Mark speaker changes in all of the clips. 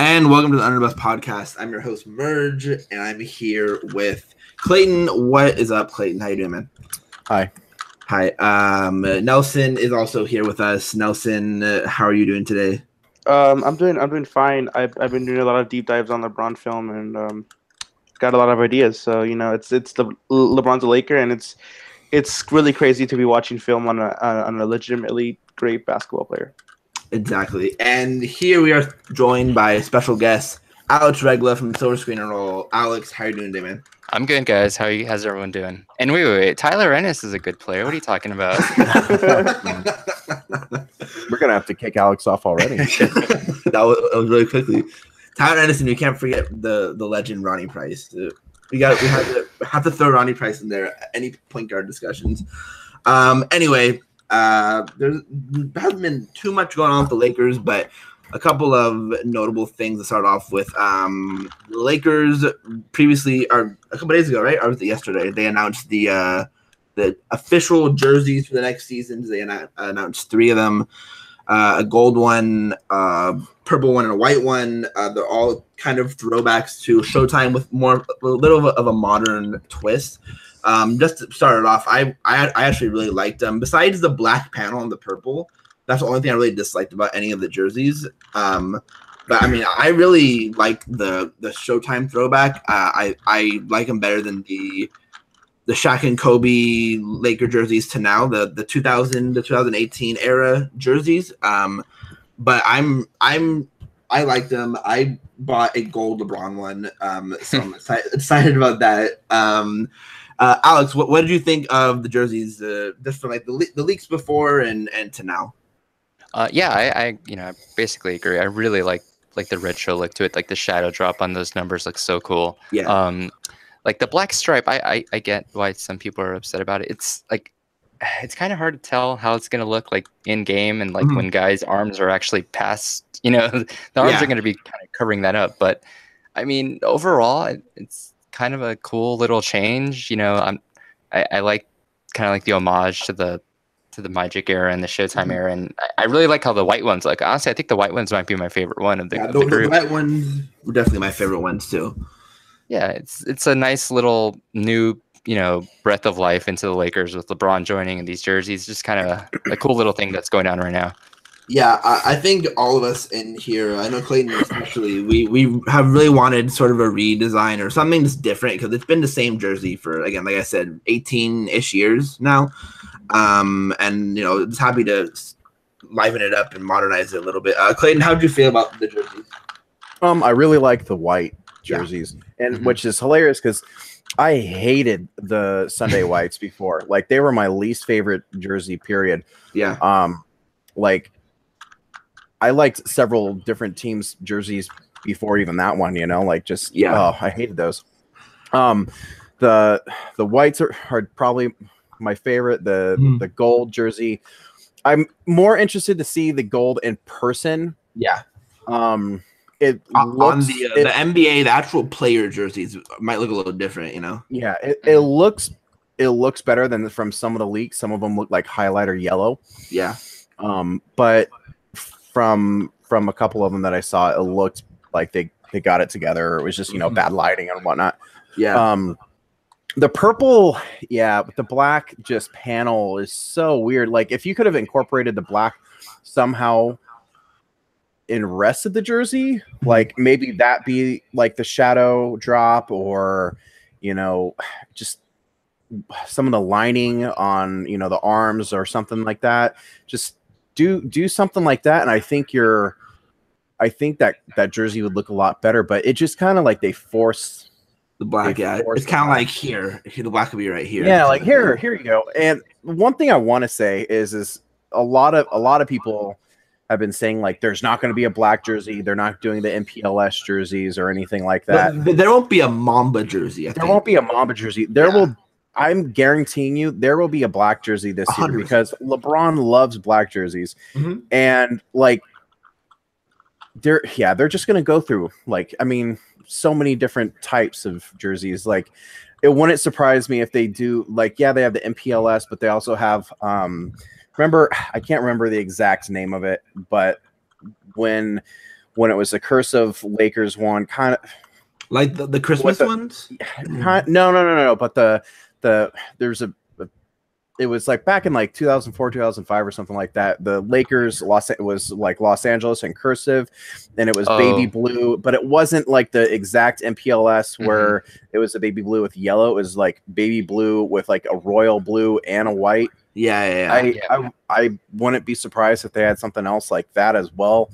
Speaker 1: And welcome to the Underbus Podcast. I'm your host, Merge, and I'm here with Clayton. What is up, Clayton? How you doing, man?
Speaker 2: Hi.
Speaker 1: Hi. Nelson is also here with us. Nelson, how are you doing today?
Speaker 3: I'm doing fine. I've been doing a lot of deep dives on LeBron film and got a lot of ideas. So it's the LeBron's a Laker, and it's really crazy to be watching film on a legitimately great basketball player.
Speaker 1: Exactly. And here we are joined by a special guest, Alex Regla from Silver Screen and Roll. Alex, how are you doing today, man?
Speaker 4: I'm good, guys. How's everyone doing? And wait. Tyler Ennis is a good player. What are you talking about?
Speaker 2: We're going to have to kick Alex off already.
Speaker 1: that was really quickly. Tyler Ennis, and you can't forget the legend Ronnie Price. We have to throw Ronnie Price in there at any point guard discussions. Anyway, there hasn't been too much going on with the Lakers, but a couple of notable things to start off with. The Lakers previously, or a couple days ago, right? Or was it yesterday? They announced the official jerseys for the next season. They announced 3 of them: a gold one, purple one, and a white one. They're all kind of throwbacks to Showtime with a little of a modern twist. Just to start it off, I actually really liked them. Besides the black panel and the purple, that's the only thing I really disliked about any of the jerseys. But I mean, I really like the Showtime throwback. I like them better than the Shaq and Kobe Laker jerseys to now, the 2000 to 2018 era jerseys. But I like them. I bought a gold LeBron one, so I'm excited about that. Alex, what did you think of the jerseys, just from like the leaks before and to now?
Speaker 4: I basically agree. I really like the retro look to it. Like the shadow drop on those numbers looks so cool.
Speaker 1: Yeah.
Speaker 4: Like the black stripe, I get why some people are upset about it. It's like it's kind of hard to tell how it's gonna look like in game, and like when guys' arms are actually past. The arms are gonna be kind of covering that up. But I mean, overall, it's kind of a cool little change. I like kind of like the homage to the Magic era and the Showtime era, and I really like how the white ones look. Honestly, I think the white ones might be my favorite one of the group.
Speaker 1: The white ones were definitely my favorite ones too.
Speaker 4: Yeah, it's a nice little new breath of life into the Lakers with LeBron joining in these jerseys. Just kind of a cool little thing that's going on right now.
Speaker 1: Yeah, I think all of us in here, I know Clayton especially, we have really wanted sort of a redesign or something that's different, because it's been the same jersey for, again, like I said, 18-ish years now. And just happy to liven it up and modernize it a little bit. Clayton, how did you feel about the jerseys?
Speaker 2: I really like the white jerseys, and which is hilarious because I hated the Sunday whites before. Like, they were my least favorite jersey, period.
Speaker 1: Yeah.
Speaker 2: Like, I liked several different teams' jerseys before even that one, I hated those. The whites are probably my favorite. The gold jersey, I'm more interested to see the gold in person.
Speaker 1: Yeah.
Speaker 2: It looks,
Speaker 1: on the NBA, the actual player jerseys might look a little different,
Speaker 2: Yeah, it looks better than from some of the leaks. Some of them look like highlighter yellow.
Speaker 1: Yeah.
Speaker 2: But from a couple of them that I saw, it looked like they got it together. It was just bad lighting and whatnot.
Speaker 1: Yeah.
Speaker 2: The purple, but the black just panel is so weird. Like, if you could have incorporated the black somehow in rest of the jersey, like maybe that be like the shadow drop, or just some of the lining on the arms or something like that. Just do something like that, and I think that jersey would look a lot better. But it just kind of like they force
Speaker 1: the black. Yeah, it's kind of like here. The black would be right here.
Speaker 2: Yeah, like here you go. And one thing I want to say is a lot of people have been saying, like, there's not going to be a black jersey. They're not doing the MPLS jerseys or anything like that.
Speaker 1: But there won't be a Mamba jersey.
Speaker 2: There won't be a Mamba jersey. I'm guareteeing you there will be a black jersey this year,
Speaker 1: 100%.
Speaker 2: because LeBron loves black jerseys. And like they're just going to go through, like, I mean, so many different types of jerseys. Like, it wouldn't surprise me if they do, like, they have the MPLS, but they also have I can't remember the exact name of it, but when when it was the cursive Lakers one, kind of
Speaker 1: like the Christmas ones.
Speaker 2: No. But there's it was like back in like 2004, 2005 or something like that. The Lakers was like Los Angeles in cursive, and it was baby blue, but it wasn't like the exact MPLS where it was a baby blue with yellow. It was like baby blue with like a royal blue and a white.
Speaker 1: Yeah.
Speaker 2: I wouldn't be surprised if they had something else like that as well.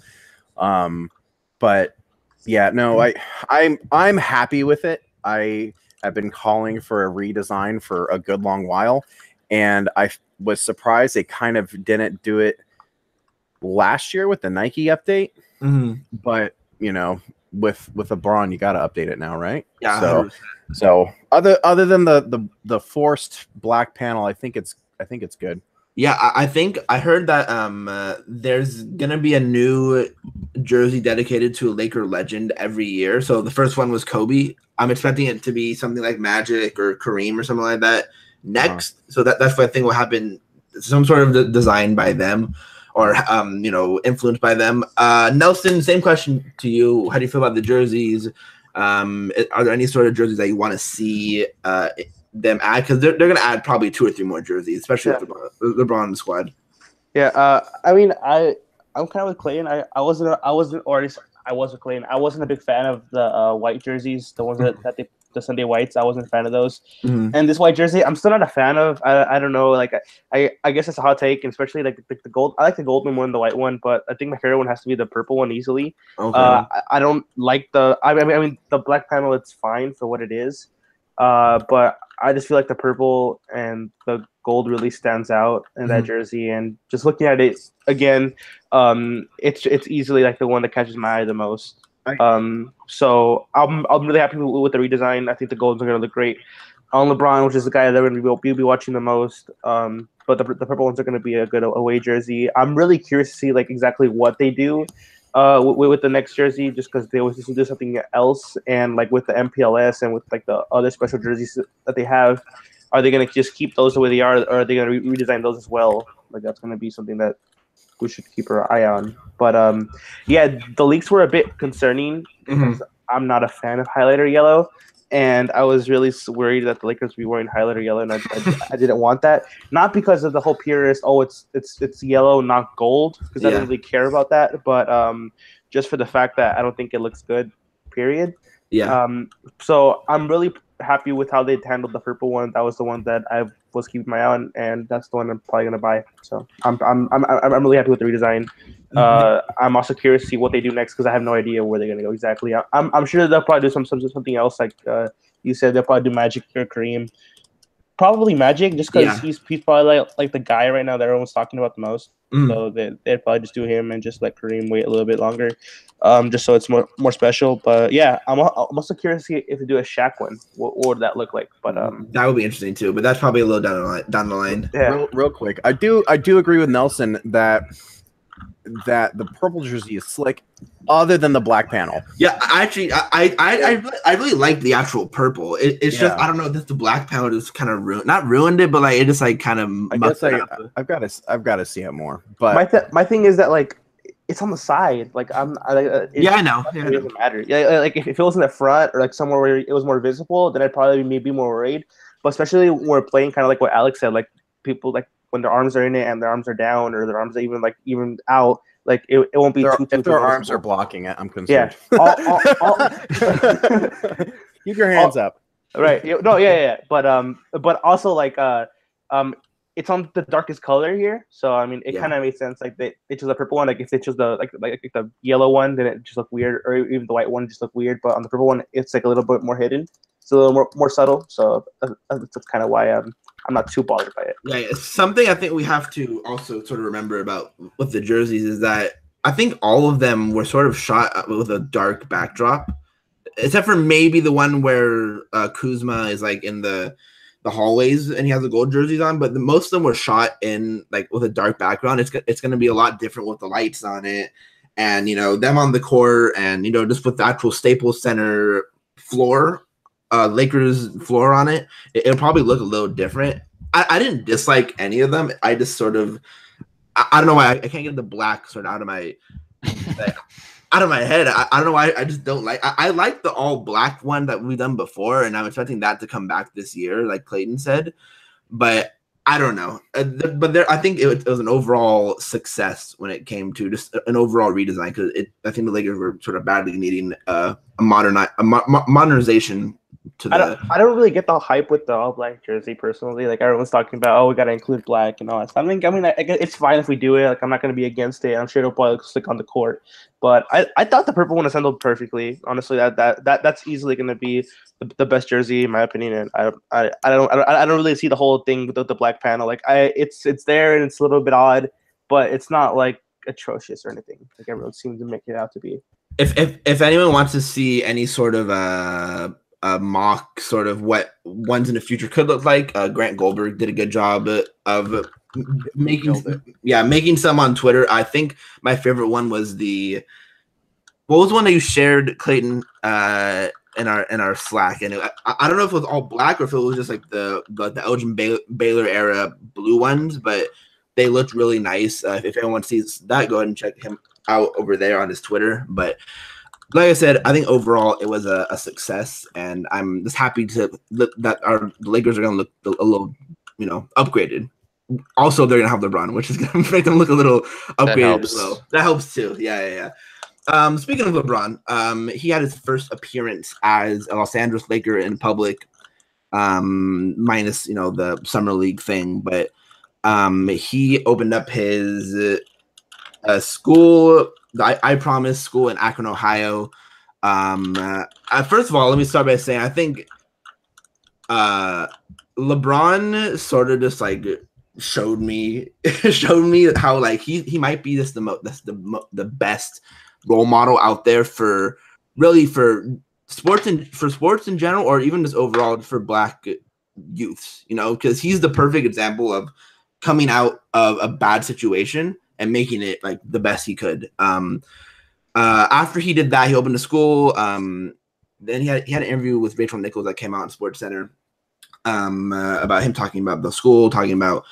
Speaker 2: But yeah, no, I'm happy with it. I have been calling for a redesign for a good long while. And I was surprised they kind of didn't do it last year with the Nike update. But, you know, with LeBron, you got to update it now, right?
Speaker 1: Yeah.
Speaker 2: So other than the forced black panel, I think it's good.
Speaker 1: Yeah, I think I heard that there's gonna be a new jersey dedicated to a Laker legend every year. So the first one was Kobe. I'm expecting it to be something like Magic or Kareem or something like that next. So that's what I think will happen. Some sort of design by them, or you know, influenced by them. Nelson, same question to you. How do you feel about the jerseys? Are there any sort of jerseys that you want to see them add? Because they're going to add probably 2 or 3 more jerseys, especially with LeBron in the squad.
Speaker 3: Yeah, I mean, I'm kind of with Clayton. I was with Clayton. I wasn't a big fan of the white jerseys, the ones that the Sunday whites. I wasn't a fan of those. And this white jersey, I'm still not a fan of. I don't know. Like I guess it's a hot take, and especially like the gold. I like the golden one, the white one, but I think my favorite one has to be the purple one easily.
Speaker 1: Okay.
Speaker 3: I don't like the. I mean, the black panel. It's fine for what it is. But I just feel like the purple and the gold really stands out in that jersey. And just looking at it again, it's easily like the one that catches my eye the most. So I'm really happy with the redesign. I think the golds are going to look great on LeBron, which is the guy that we're going to be watching the most. But the purple ones are going to be a good away jersey. I'm really curious to see like exactly what they do with the next jersey, just because they always do something else. And like with the MPLS and with like the other special jerseys that they have, are they going to just keep those the way they are, or are they going to redesign those as well? Like that's going to be something that we should keep our eye on. But yeah, the leaks were a bit concerning because I'm not a fan of highlighter yellow, and I was really worried that the Lakers would be wearing highlighter yellow, and I didn't want that. Not because of the whole purist, it's yellow, not gold, because I don't really care about that, but just for the fact that I don't think it looks good, period.
Speaker 1: Yeah.
Speaker 3: So I'm really happy with how they handled the purple one. That was the one that I was keeping my eye on, and that's the one I'm probably gonna buy. So I'm really happy with the redesign. I'm also curious to see what they do next because I have no idea where they're gonna go exactly. I'm sure they'll probably do something else, like you said. They'll probably do Magic or Kareem. Probably Magic, just because he's probably like the guy right now that everyone's talking about the most. So they'd probably just do him and just let Kareem wait a little bit longer, just so it's more special. But yeah, I'm also curious to see if they do a Shaq one. What would that look like? But
Speaker 1: that would be interesting too. But that's probably a little down the line.
Speaker 3: Yeah.
Speaker 2: Real quick, I do agree with Nelson that the purple jersey is slick, other than the black panel.
Speaker 1: Yeah, actually, I really like the actual purple. It's just I don't know, just the black panel just kind of not ruined it, but like it just like kind of.
Speaker 2: I guess I've got to see it more. But
Speaker 3: my thing is that like it's on the side. Like I know.
Speaker 1: It
Speaker 3: doesn't matter. Yeah, like if it was in the front or like somewhere where it was more visible, then I'd probably be more worried. But especially when we're playing, kind of like what Alex said, like people like when their arms are in it and their arms are down or their arms are even out, like it won't be
Speaker 2: if their arms are blocking it, I'm concerned. Keep your hands up.
Speaker 3: Right. No, yeah. But also like it's on the darkest color here, so I mean it kind of made sense. Like they chose the purple one. Like if they chose the like the yellow one, then it just looked weird, or even the white one just looked weird. But on the purple one, it's like a little bit more hidden. It's a little more subtle. So that's kind of why I'm not too bothered by it.
Speaker 1: Yeah, something I think we have to also sort of remember about with the jerseys is that I think all of them were sort of shot with a dark backdrop, except for maybe the one where Kuzma is like in the hallways and he has the gold jerseys on. But most of them were shot in like with a dark background. It's going to be a lot different with the lights on it, and them on the court, and just with the actual Staples Center floor. Lakers floor on it, it'll probably look a little different. I didn't dislike any of them. I just sort of, I don't know why I can't get the black sort of out of my out of my head. I don't know why. I just don't like. I like the all black one that we've done before, and I'm expecting that to come back this year, like Clayton said. But I don't know. But there, I think it was an overall success when it came to just an overall redesign, because I think the Lakers were sort of badly needing a modernization.
Speaker 3: I don't really get the hype with the all black jersey personally. Like everyone's talking about, oh, we gotta include black and all that stuff. I mean, I guess it's fine if we do it. Like I'm not gonna be against it. I'm sure it'll probably look slick on the court. But I thought the purple one assembled perfectly. Honestly, that's easily gonna be the best jersey in my opinion. And I don't really see the whole thing without the black panel. Like it's there and it's a little bit odd, but it's not like atrocious or anything. Like everyone seems to make it out to be.
Speaker 1: If anyone wants to see any sort of a mock sort of what ones in the future could look like, Grant Goldberg did a good job of making some on Twitter. I think my favorite one was what was one that you shared, Clayton, in our Slack, and I don't know if it was all black or if it was just like the Elgin Baylor era blue ones, but they looked really nice. If anyone sees that, go ahead and check him out over there on his Twitter. But like I said, I think overall it was a success, and I'm just happy that the Lakers are going to look a little, upgraded. Also, they're going to have LeBron, which is going to make them look a little upgraded as well. That helps too. Yeah. Speaking of LeBron, he had his first appearance as a Los Angeles Laker in public, minus the summer league thing, but he opened up his school. I Promise School in Akron, Ohio. First of all, let me start by saying I think LeBron sort of just like showed me how like he might be just the best role model out there for sports in general, or even just overall for Black youths. Because he's the perfect example of coming out of a bad situation and making it like the best he could. After he did that, he opened a school. Then he had an interview with Rachel Nichols that came out on Sports Center about him talking about the school, talking about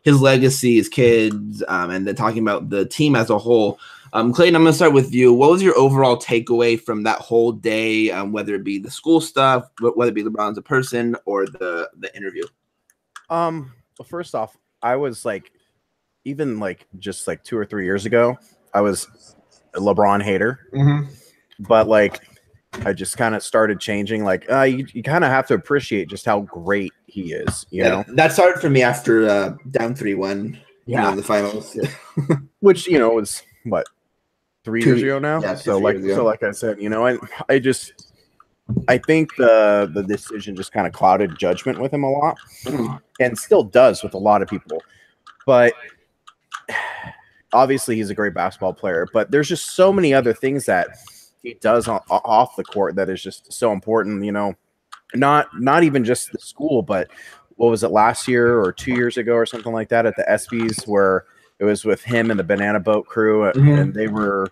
Speaker 1: his legacy, his kids, and then talking about the team as a whole. Clayton, I'm going to start with you. What was your overall takeaway from that whole day, whether it be the school stuff, whether it be LeBron as a person, or the interview?
Speaker 2: Well, first off, I was like, even like just like 2 or 3 years ago, I was a LeBron hater.
Speaker 1: Mm-hmm.
Speaker 2: But like, I just kind of started changing. Like, you kind of have to appreciate just how great he is. You know,
Speaker 1: that started for me after down 3-1. In the finals.
Speaker 2: Which was what, 3 years ago now.
Speaker 1: Yeah,
Speaker 2: so like I said, I think the decision just kind of clouded judgment with him a lot, and still does with a lot of people. But obviously, he's a great basketball player. But there's just so many other things that he does off the court that is just so important. Not even just the school, but what was it, last year or 2 years ago or something like that at the ESPYs, where it was with him and the Banana Boat crew, and they were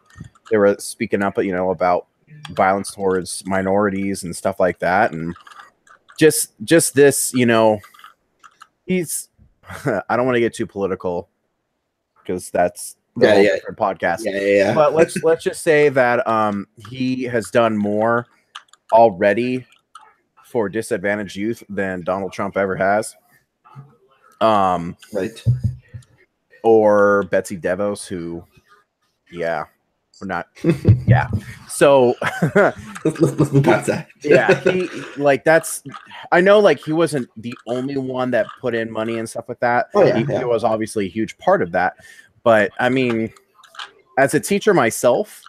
Speaker 2: speaking up, about violence towards minorities and stuff like that, and just this, he's. I don't want to get too political because that's a different podcast.
Speaker 1: Yeah.
Speaker 2: But let's just say that he has done more already for disadvantaged youth than Donald Trump ever has.
Speaker 1: Right.
Speaker 2: Or Betsy DeVos, who, we're not. Yeah. So
Speaker 1: let's move past that.
Speaker 2: That's. I know, like, he wasn't the only one that put in money and stuff like that. He was obviously a huge part of that. But I mean, as a teacher myself,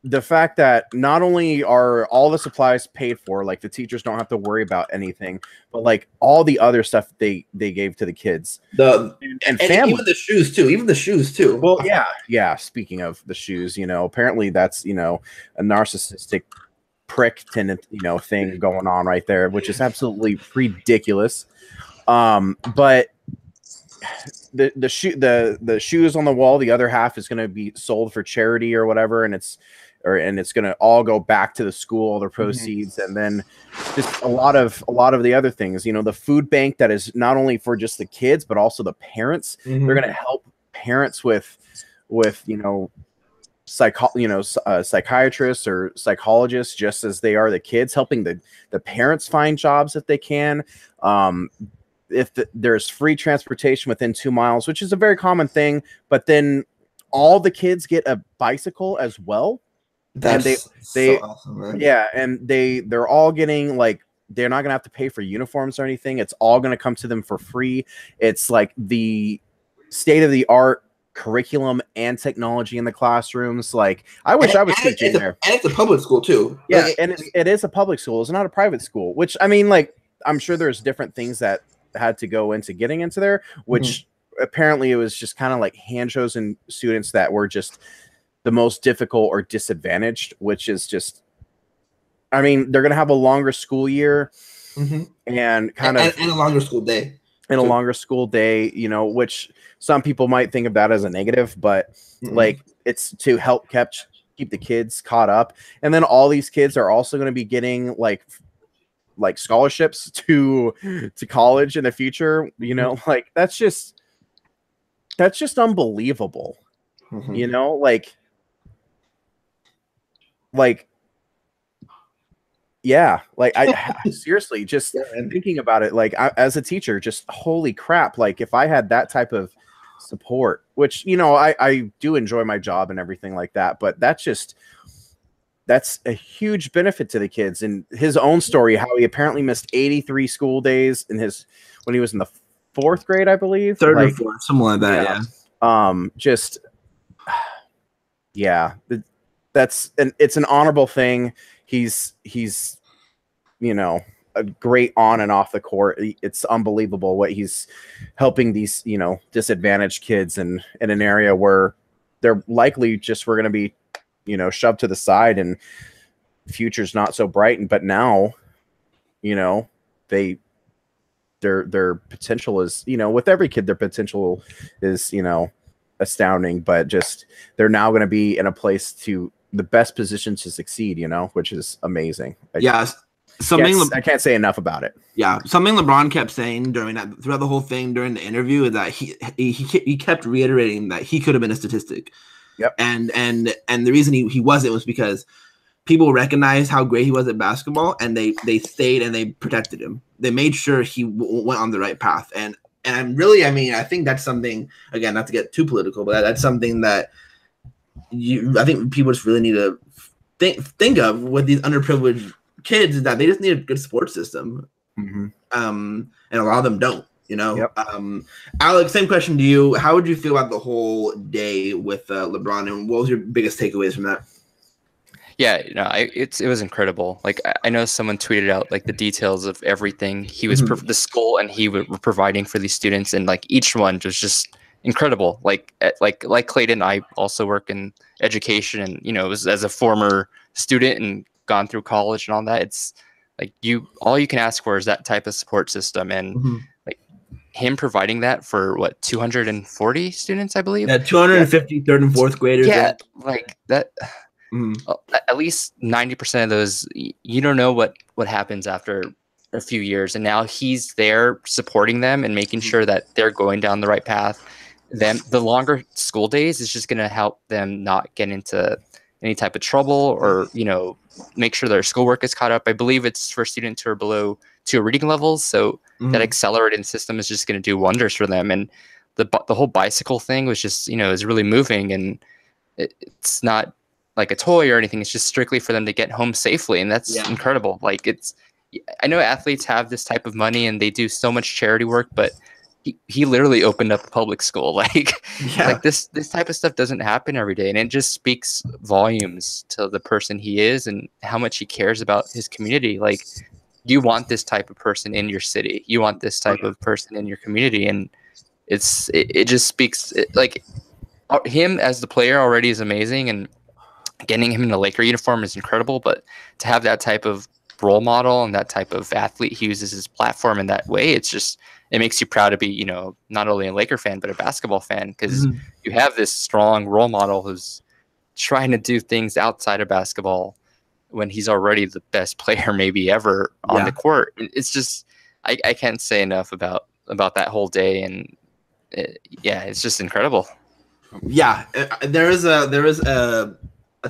Speaker 2: the fact that not only are all the supplies paid for, like the teachers don't have to worry about anything, but like all the other stuff they gave to the kids, and family,
Speaker 1: even the shoes too.
Speaker 2: Well, yeah. Speaking of the shoes, apparently that's a narcissistic prick tenant, thing going on right there, which is absolutely ridiculous. But the shoes on the wall, the other half is going to be sold for charity or whatever, and it's going to all go back to the school, the proceeds, and then just a lot of the other things. The food bank that is not only for just the kids but also the parents. They're going to help parents with psychiatrists or psychologists, just as they are the kids, helping the parents find jobs if they can. There's free transportation within 2 miles, which is a very common thing, but then all the kids get a bicycle as well.
Speaker 1: That's so awesome, right?
Speaker 2: Yeah, and they're all getting, like, they're not gonna have to pay for uniforms or anything. It's all gonna come to them for free. It's like the state of the art curriculum and technology in the classrooms. Like, I wish I was teaching there.
Speaker 1: And it's a public school too.
Speaker 2: Yeah, like, and it is a public school. It's not a private school, which, I mean, like, I'm sure there's different things that had to go into getting into there, which apparently it was just kind of like hand-chosen students that were just the most difficult or disadvantaged, which is just, I mean, they're going to have a longer school year and kind of
Speaker 1: a longer school day.
Speaker 2: And a longer school day, you know, which some people might think of that as a negative, but like, it's to help keep the kids caught up. And then all these kids are also going to be getting like scholarships to college in the future, you know, like that's just unbelievable. You know, like yeah, like I seriously just thinking about it, like as a teacher, just holy crap, like if I had that type of support, which, you know, I do enjoy my job and everything like that, but that's a huge benefit to the kids. And his own story, how he apparently missed 83 school days when he was in the 4th grade, I believe.
Speaker 1: 3rd or 4th, something like that.
Speaker 2: Yeah. It's an honorable thing. He's, you know, a great on and off the court. It's unbelievable what he's helping these, you know, disadvantaged kids in an area where they're likely we're going to be, you know, shoved to the side and future's not so bright. But now, you know, their potential is, you know, with every kid, their potential is, you know, astounding, but just, they're now going to be in a place to the best position to succeed, you know, which is amazing.
Speaker 1: I
Speaker 2: can't say enough about it.
Speaker 1: Yeah. Something LeBron kept saying throughout the whole thing during the interview is that he kept reiterating that he could have been a statistic.
Speaker 2: Yep.
Speaker 1: And the reason he wasn't was because people recognized how great he was at basketball, and they stayed and they protected him. They made sure he went on the right path. And I think that's something, again, not to get too political, but that's something that I think people just really need to think of with these underprivileged kids, is that they just need a good support system. And a lot of them don't. You know, Alex, same question to you. How would you feel about the whole day with LeBron, and what was your biggest takeaways from that?
Speaker 4: Yeah, you know, it was incredible. Like, I know someone tweeted out like the details of everything he was the school and he were providing for these students, and like each one was just incredible. Like Clayton, I also work in education, and you know, it was as a former student and gone through college and all that. It's like all you can ask for is that type of support system, and him providing that for 240 students, I believe.
Speaker 1: Yeah, 250 3rd and 4th graders.
Speaker 4: Yeah, like that. At least 90% of those, you don't know what happens after a few years, and now he's there supporting them and making sure that they're going down the right path. Then the longer school days is just going to help them not get into any type of trouble, or, you know, make sure their schoolwork is caught up. I believe it's for students who are below 2 reading levels, so that accelerated system is just going to do wonders for them. And the whole bicycle thing was just, you know, is really moving, and it's not like a toy or anything. It's just strictly for them to get home safely, and that's incredible. Like, I know athletes have this type of money and they do so much charity work, but he literally opened up a public school. Like this type of stuff doesn't happen every day, and it just speaks volumes to the person he is and how much he cares about his community. Like, you want this type of person in your city, you want this type of person in your community, and it just speaks. Like, him as the player already is amazing, and getting him in a Laker uniform is incredible, but to have that type of role model and that type of athlete he uses his platform in that way, it makes you proud to be, you know, not only a Laker fan, but a basketball fan, because you have this strong role model who's trying to do things outside of basketball when he's already the best player maybe ever on the court. It's just, I can't say enough about that whole day, and it's just incredible.
Speaker 1: Yeah, there is a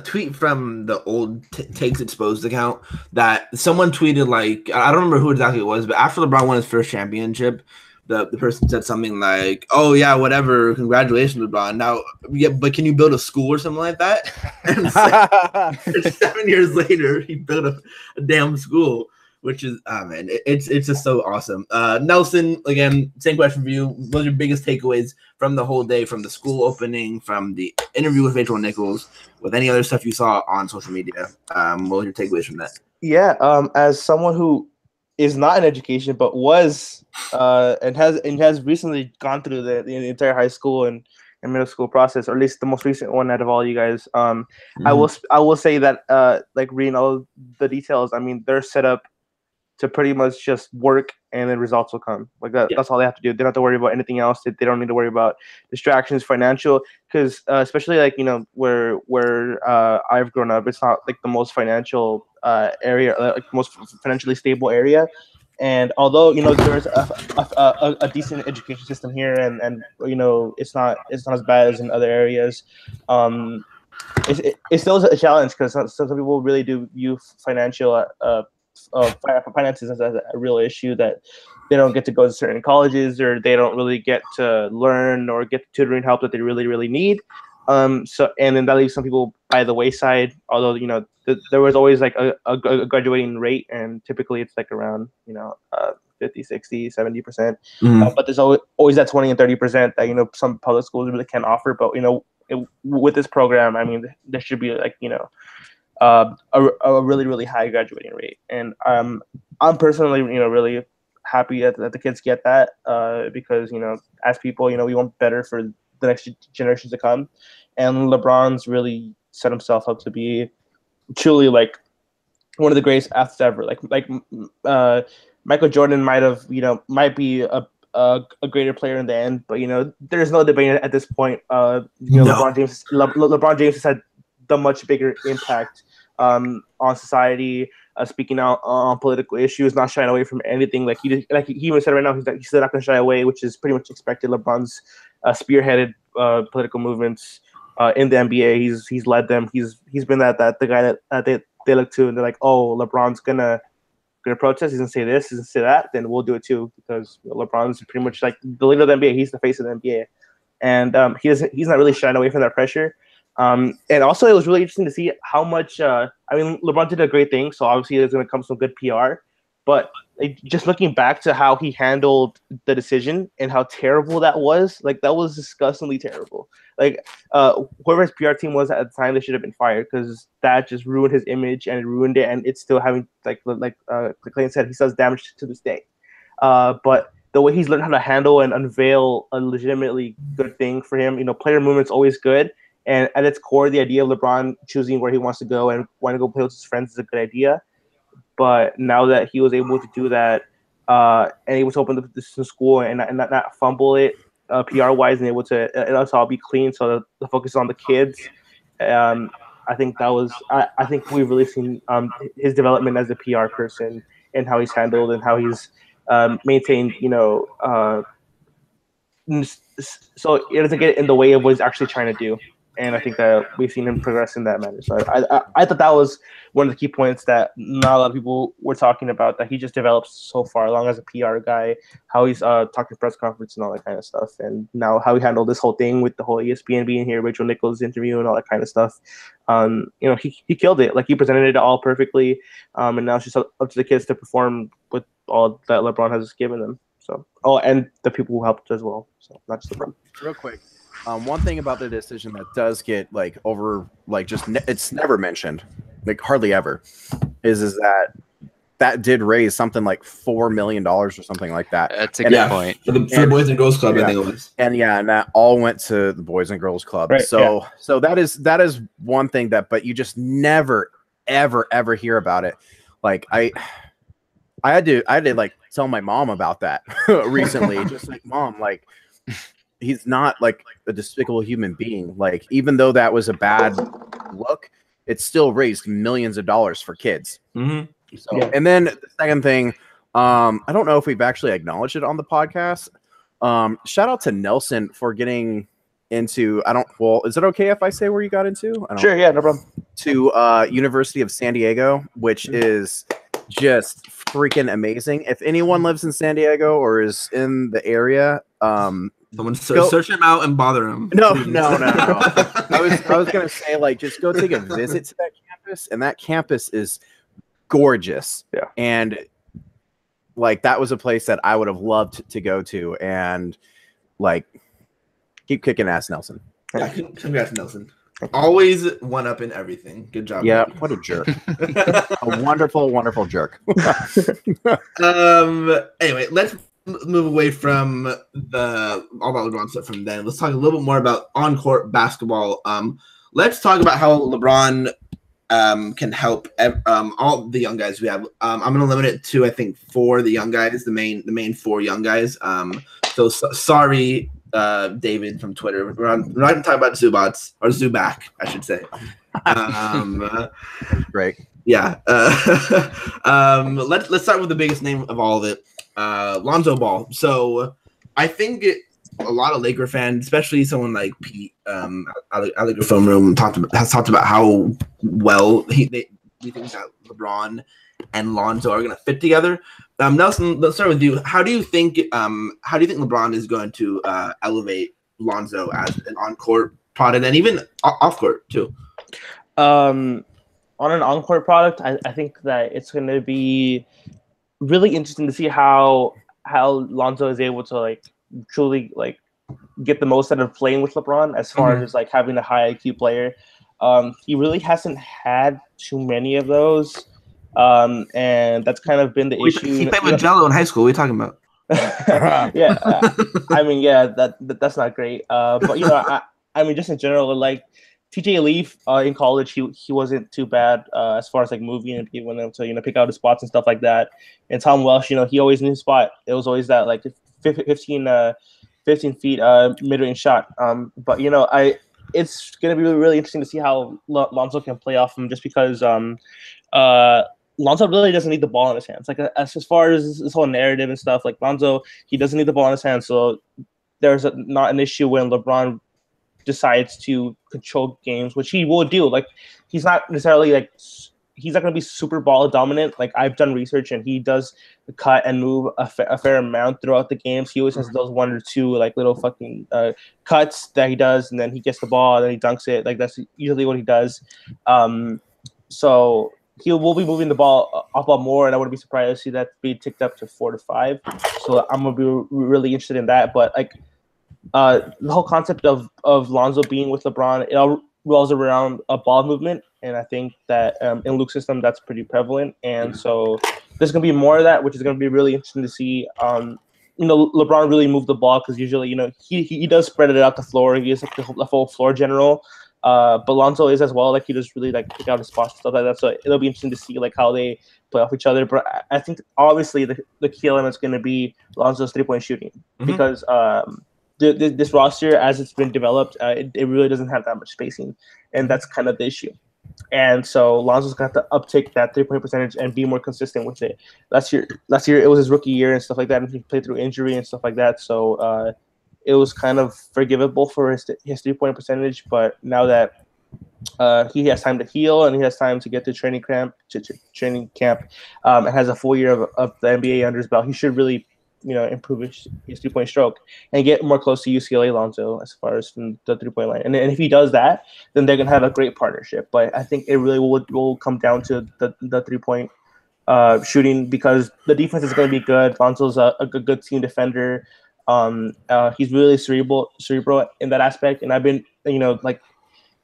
Speaker 1: tweet from the old Takes Exposed account that someone tweeted, like, I don't remember who exactly it was, but after LeBron won his first championship, the person said something like, "Oh yeah, whatever, congratulations, LeBron. Now, yeah, but can you build a school or something like that?" And it's like, 7 years later, he built a damn school. Which is, man, it's just so awesome. Nelson, again, same question for you. What are your biggest takeaways from the whole day, from the school opening, from the interview with Rachel Nichols, with any other stuff you saw on social media? What were your takeaways from that?
Speaker 3: Yeah, as someone who is not in education but was and has recently gone through the entire high school and middle school process, or at least the most recent one out of all you guys, I will say that like reading all the details, I mean, they're set up to pretty much just work and then results will come. Like that, that's all they have to do. They don't have to worry about anything else. They don't need to worry about distractions, financial, because especially like, you know, where I've grown up, it's not like the most financial area, like most financially stable area. And although, you know, there's a decent education system here, and you know, it's not as bad as in other areas. It's still a challenge because some people really do view financial finances as a real issue, that they don't get to go to certain colleges, or they don't really get to learn or get the tutoring help that they really need. So, and then that leaves some people by the wayside, although, you know, there was always like a graduating rate, and typically it's like around, you know, 50, 60, 70%. But there's always that 20 and 30% that, you know, some public schools really can't offer. But, you know, with this program, I mean, there should be like, you know, a really high graduating rate. And I'm personally, you know, really happy that the kids get that, because, you know, as people, you know, we want better for the next generations to come. And LeBron's really set himself up to be truly like one of the greatest athletes ever. Like Michael Jordan might be a greater player in the end, but, you know, there's no debate at this point. You know, no. LeBron James has had the much bigger impact on society, speaking out on political issues, not shying away from anything. Like he even said right now, he's still not going to shy away, which is pretty much expected. LeBron's spearheaded political movements in the NBA. He's led them. He's been the guy that they look to, and they're like, oh, LeBron's gonna protest. He's gonna say this. He's gonna say that. Then we'll do it too, because LeBron's pretty much like the leader of the NBA. He's the face of the NBA, and he's not really shying away from that pressure. And also, it was really interesting to see how much. I mean, LeBron did a great thing, so obviously there's going to come some good PR. But just looking back to how he handled the decision and how terrible that was, like that was disgustingly terrible. Like whoever his PR team was at the time, they should have been fired, because that just ruined his image and ruined it. And it's still having like Clayton said, he still has damage to this day. But the way he's learned how to handle and unveil a legitimately good thing for him, you know, player movement's always good. And at its core, the idea of LeBron choosing where he wants to go and wanting to go play with his friends is a good idea. But now that he was able to do that, and he was open this school and not fumble it PR-wise, and able to it also all be clean, so the focus is on the kids. I think that was I think we've really seen his development as a PR person, and how he's handled and how he's maintained, you know, so it doesn't get in the way of what he's actually trying to do. And I think that we've seen him progress in that manner. So I thought that was one of the key points that not a lot of people were talking about, that he just developed so far along as a PR guy, how he's talking press conference and all that kind of stuff. And now how he handled this whole thing with the whole ESPN being here, Rachel Nichols interview and all that kind of stuff. You know, he killed it. Like, he presented it all perfectly. And now it's just up to the kids to perform with all that LeBron has given them. So, and the people who helped as well. So not just LeBron.
Speaker 2: Real quick. One thing about the decision that does get like over, like just it's never mentioned, like hardly ever, is that did raise something like $4 million or something like that.
Speaker 4: That's a good point.
Speaker 1: For the Boys and Girls Club, I think it was.
Speaker 2: And that all went to the Boys and Girls Club. Right, so that is one thing but you just never ever hear about it. Like I had to like tell my mom about that recently. Just like, Mom, like, he's not like a despicable human being. Like, even though that was a bad look, it still raised millions of dollars for kids.
Speaker 1: Mm-hmm.
Speaker 2: So, and then the second thing, I don't know if we've actually acknowledged it on the podcast. Shout out to Nelson for getting into is it okay if I say where you got into?
Speaker 3: Sure, yeah, no problem.
Speaker 2: To University of San Diego, which is just freaking amazing. If anyone lives in San Diego or is in the area,
Speaker 1: someone search him out and bother him.
Speaker 2: No. I was gonna say, like, just go take a visit to that campus, and that campus is gorgeous.
Speaker 3: Yeah.
Speaker 2: And like that was a place that I would have loved to go to, and like keep kicking ass, Nelson.
Speaker 1: Yeah, congrats, Nelson. Always one up in everything. Good job.
Speaker 2: Yeah, what a jerk. A wonderful, wonderful jerk.
Speaker 1: Anyway, let's move away from the all about LeBron stuff from then. Let's talk a little bit more about on-court basketball. Let's talk about how LeBron can help all the young guys we have. I'm going to limit it to, I think, 4 the young guys, the main 4 young guys. So sorry, David from Twitter. We're not going to talk about Zubats, or Zubac, I should say.
Speaker 2: Great.
Speaker 1: Yeah. Let's start with the biggest name of all of it, Lonzo Ball. So I think a lot of Laker fans, especially someone like Pete, Alec Film Room, has talked about how well we think that LeBron and Lonzo are going to fit together. Nelson, let's start with you. How do you think LeBron is going to elevate Lonzo as an on-court product and even off-court too?
Speaker 5: On an on-court product, I think that it's going to be really interesting to see how Lonzo is able to like truly like get the most out of playing with LeBron as far as like having a high IQ player. He really hasn't had too many of those. And that's kind of been the issue.
Speaker 1: He played with Jello in high school. What are you talking about?
Speaker 5: Yeah, I mean, yeah, that's not great. But you know, I mean, just in general, like TJ Leaf in college, he wasn't too bad as far as like moving and being able to pick out his spots and stuff like that. And Tom Welsh, he always knew his spot. It was always that like 15 feet mid-range shot. But it's gonna be really, really interesting to see how Lonzo can play off him, just because Lonzo really doesn't need the ball in his hands. Like as far as this whole narrative and stuff, like Lonzo, he doesn't need the ball in his hands. So there's not an issue when LeBron decides to control games, which he will do. Like he's not necessarily like he's not going to be super ball dominant. Like I've done research, and he does cut and move a fair amount throughout the games. He always has those 1 or 2 like little fucking cuts that he does, and then he gets the ball and then he dunks it. Like that's usually what he does. So he will be moving the ball off ball more, and I wouldn't be surprised to see that be ticked up to 4 to 5. So I'm gonna be really interested in that. But like the whole concept of Lonzo being with LeBron, it all revolves around a ball movement, and I think that in Luke's system that's pretty prevalent. And so there's gonna be more of that, which is gonna be really interesting to see. LeBron really moved the ball because usually he does spread it out the floor. He is like the full floor general. But Lonzo is as well. Like he just really like pick out his spots and stuff like that. So it'll be interesting to see like how they play off each other. But I think obviously the key element is going to be Lonzo's 3-point shooting, because this roster, as it's been developed, it really doesn't have that much spacing, and that's kind of the issue. And so Lonzo's got to uptake that 3-point percentage and be more consistent with it. Last year it was his rookie year and stuff like that, and he played through injury and stuff like that. So it was kind of forgivable for his 3-point percentage, but now that he has time to heal and he has time to get to training camp, and has a full year of the NBA under his belt, he should really improve his 3-point stroke and get more close to UCLA Lonzo as far as from the 3-point line. And if he does that, then they're gonna have a great partnership. But I think it really will come down to the 3-point shooting, because the defense is going to be good. Lonzo's a good team defender. He's really cerebral in that aspect, and I've been, like,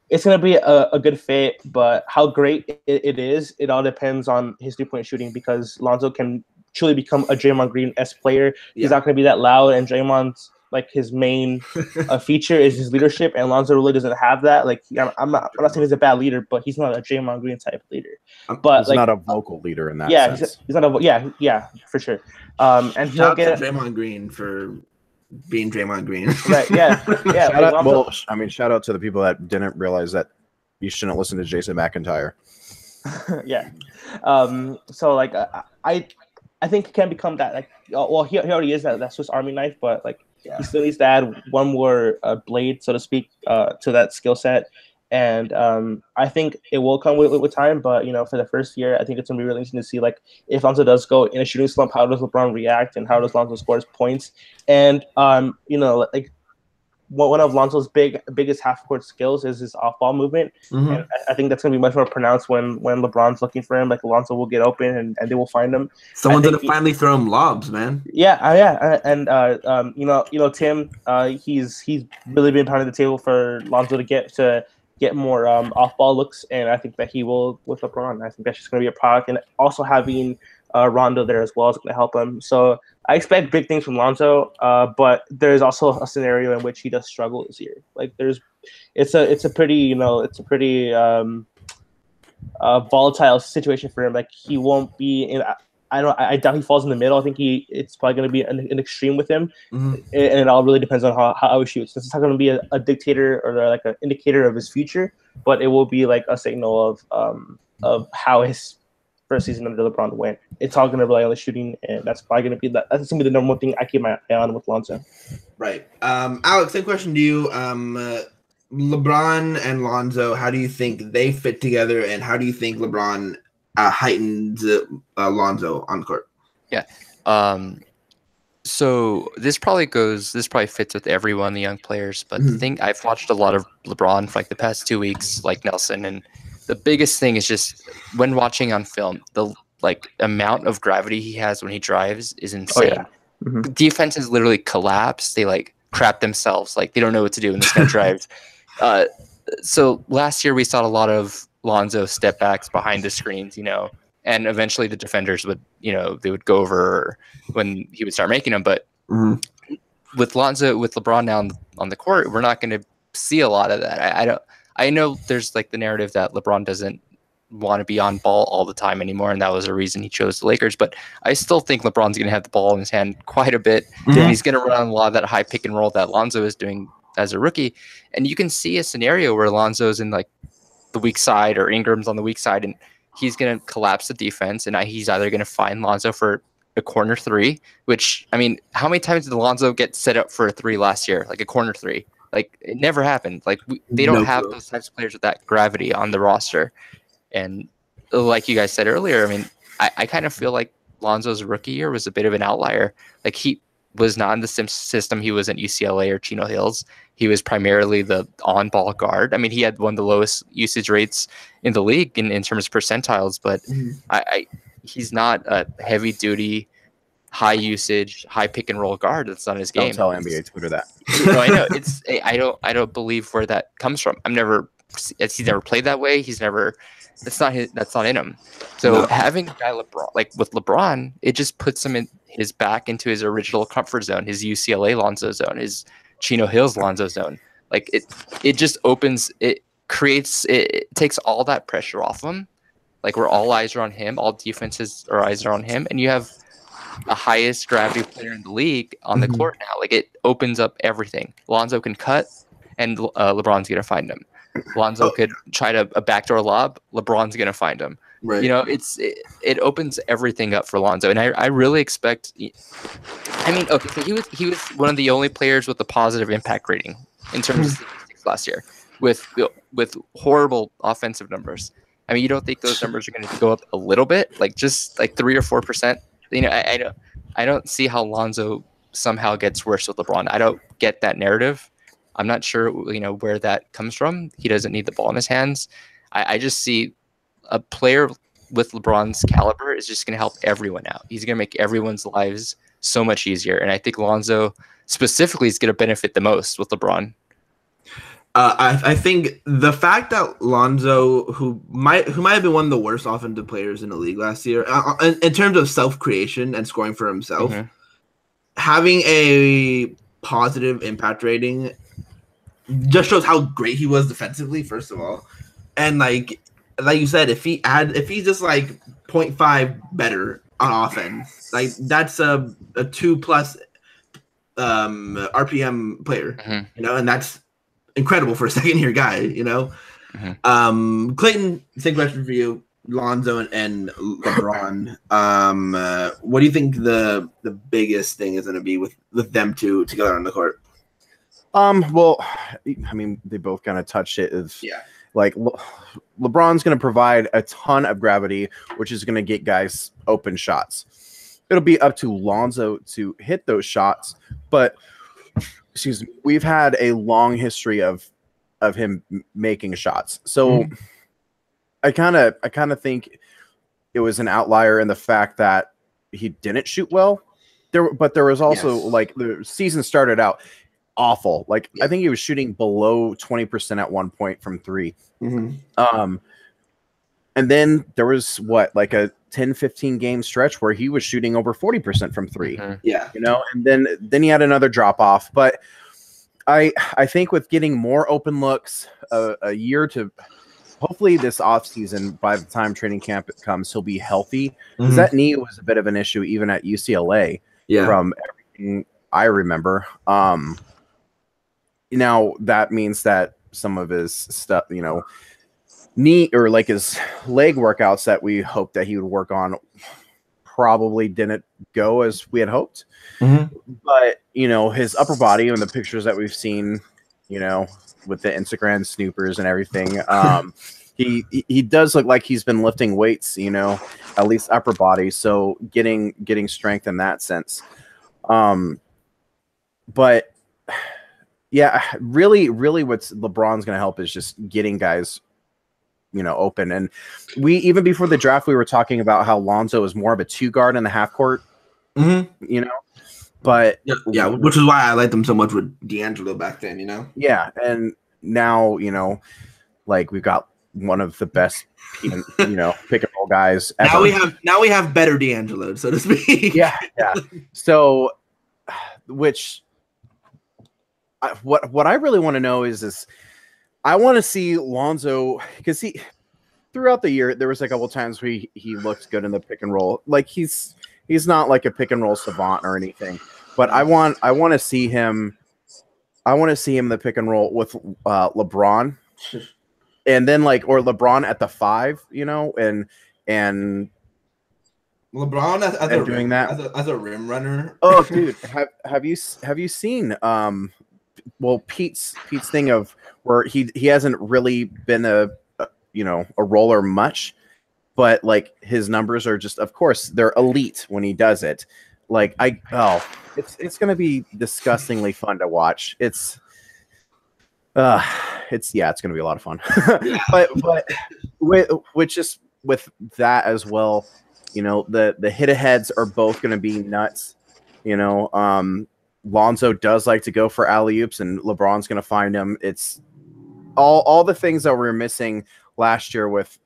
Speaker 5: it's gonna be a good fit. But how great it is, it all depends on his 3-point shooting, because Lonzo can truly become a Draymond Green-esque player. He's not gonna be that loud, and Draymond's like his main feature is his leadership, and Lonzo really doesn't have that. Like I'm not saying he's a bad leader, but he's not a Draymond Green type leader. But
Speaker 2: he's not a vocal leader in that sense.
Speaker 5: He's not a for sure. And he'll get
Speaker 1: Draymond Green for being Draymond Green.
Speaker 5: Right, yeah.
Speaker 2: Shout out to the people that didn't realize that you shouldn't listen to Jason McIntyre.
Speaker 5: Yeah. So like I think he can become that. Like, well, he already is that Swiss Army knife, but like
Speaker 3: He still needs to add one more blade, so to speak, to that skill set. And I think it will come with time, but for the first year, I think it's gonna be really interesting to see like if Lonzo does go in a shooting slump, how does LeBron react, and how does Lonzo score his points? And like one of Lonzo's biggest half court skills is his off ball movement, and I think that's gonna be much more pronounced when LeBron's looking for him. Like Lonzo will get open and they will find him.
Speaker 1: Someone's gonna finally throw him lobs, man.
Speaker 3: Yeah, and Tim, he's really been pounding the table for Lonzo to get more off-ball looks, and I think that he will with LeBron. I think that's just going to be a product, and also having Rondo there as well is going to help him. So I expect big things from Lonzo, but there's also a scenario in which he does struggle this year. Like it's a pretty volatile situation for him. Like he won't be in. I doubt he falls in the middle. I think it's probably going to be an extreme with him, and it all really depends on how he shoots. This is not going to be a dictator or like an indicator of his future, but it will be like a signal of how his first season under LeBron went. It's all going to rely on the shooting, and that's probably going to be that's going to be the number one thing I keep my eye on with Lonzo.
Speaker 1: Right, Alex. Same question to you. LeBron and Lonzo, how do you think they fit together, and how do you think LeBron heightens Lonzo on the court?
Speaker 4: Yeah. So this probably fits with everyone, the young players. But the thing, I've watched a lot of LeBron for like the past 2 weeks, like Nelson, and the biggest thing is just when watching on film, the like amount of gravity he has when he drives is insane. Defenses literally collapse. They like crap themselves. Like they don't know what to do when this guy drives. So last year we saw a lot of Lonzo step backs behind the screens, and eventually the defenders would, they would go over when he would start making them. But with LeBron now on the court, we're not going to see a lot of that. I know there's like the narrative that LeBron doesn't want to be on ball all the time anymore, and that was a reason he chose the Lakers. But I still think LeBron's going to have the ball in his hand quite a bit, and he's going to run a lot of that high pick and roll that Lonzo is doing as a rookie. And you can see a scenario where Lonzo's in like the weak side or Ingram's on the weak side, and he's going to collapse the defense, and he's either going to find Lonzo for a corner three, which, I mean, how many times did Lonzo get set up for a three last year? Like a corner three. Like it never happened. Like they don't have those types of players with that gravity on the roster. And like you guys said earlier, I mean, I kind of feel like Lonzo's rookie year was a bit of an outlier. Like he was not in the system. He was at UCLA or Chino Hills. He was primarily the on-ball guard. I mean, he had one of the lowest usage rates in the league in terms of percentiles, but he's not a heavy-duty, high-usage, high pick-and-roll guard. That's not his game.
Speaker 2: Don't tell NBA Twitter that.
Speaker 4: No, I know. I don't believe where that comes from. He's never played that way. That's not in him. So having a guy with LeBron, it just puts him into his original comfort zone, his UCLA Lonzo zone, his Chino Hills Lonzo zone. Like it just takes all that pressure off him. Like where all eyes are on him, all defenses or eyes are on him, and you have the highest gravity player in the league on the court now. Like it opens up everything. Lonzo can cut, and LeBron's gonna find him. Lonzo could try a backdoor lob. LeBron's gonna find him.
Speaker 1: Right.
Speaker 4: It opens everything up for Lonzo, and I really expect. I mean, okay, so he was one of the only players with a positive impact rating in terms of statistics last year, with horrible offensive numbers. I mean, you don't think those numbers are going to go up a little bit, like just like 3 or 4%? I don't see how Lonzo somehow gets worse with LeBron. I don't get that narrative. I'm not sure, where that comes from. He doesn't need the ball in his hands. I just see a player with LeBron's caliber is just going to help everyone out. He's going to make everyone's lives so much easier. And I think Lonzo specifically is going to benefit the most with LeBron.
Speaker 1: I think the fact that Lonzo, who might have been one of the worst offensive players in the league last year, in terms of self-creation and scoring for himself, having a positive impact rating just shows how great he was defensively, first of all. And like you said, if he's just like 0.5 better on offense, like that's a 2+ RPM player, and that's incredible for a second-year guy, Clayton, same question for you. Lonzo and LeBron. What do you think the biggest thing is going to be with them two together on the court?
Speaker 2: Well, I mean, they both kind of touched it. Like LeBron's going to provide a ton of gravity, which is going to get guys open shots. It'll be up to Lonzo to hit those shots, but excuse me, we've had a long history of him making shots. So I kind of think it was an outlier in the fact that he didn't shoot well. But there was also like the season started out awful. Like I think he was shooting below 20% at one point from three. And then there was like a 10-15 game stretch where he was shooting over 40% from three.
Speaker 1: Yeah.
Speaker 2: You know, and then he had another drop off. But I think with getting more open looks, a year to hopefully this offseason, by the time training camp comes, he'll be healthy. Because that knee was a bit of an issue even at UCLA from everything I remember. Now that means that some of his stuff, you know, knee or like his leg workouts that we hoped that he would work on probably didn't go as we had hoped. But, you know, his upper body and the pictures that we've seen, you know, with the Instagram snoopers and everything, he does look like he's been lifting weights, you know, at least upper body. So getting strength in that sense. But yeah, really what LeBron's going to help is just getting guys, you know, open. And even before the draft, we were talking about how Lonzo is more of a 2-guard in the half court, you know, but
Speaker 1: yeah, which is why I liked them so much with D'Angelo back then, you know?
Speaker 2: Yeah. And now, you know, like we've got one of the best, you know, pick and roll guys ever.
Speaker 1: Now we have better D'Angelo, so to speak.
Speaker 2: Yeah. So, which what I really want to know is I want to see Lonzo, because throughout the year there was a couple times where he looked good in the pick and roll. Like he's not like a pick and roll savant or anything, but I want to see him. I want to see him in the pick and roll with LeBron. And then or LeBron at the 5, you know, and
Speaker 1: LeBron as a rim runner.
Speaker 2: Oh, dude, have you seen Pete's thing of where he hasn't really been a roller much, but like his numbers are just, of course, they're elite when he does it. Like it's gonna be disgustingly fun to watch. It's gonna be a lot of fun. but with that as well, you know, the hit aheads are both gonna be nuts. You know, Lonzo does like to go for alley-oops, and LeBron's gonna find him. It's all the things that we were missing last year with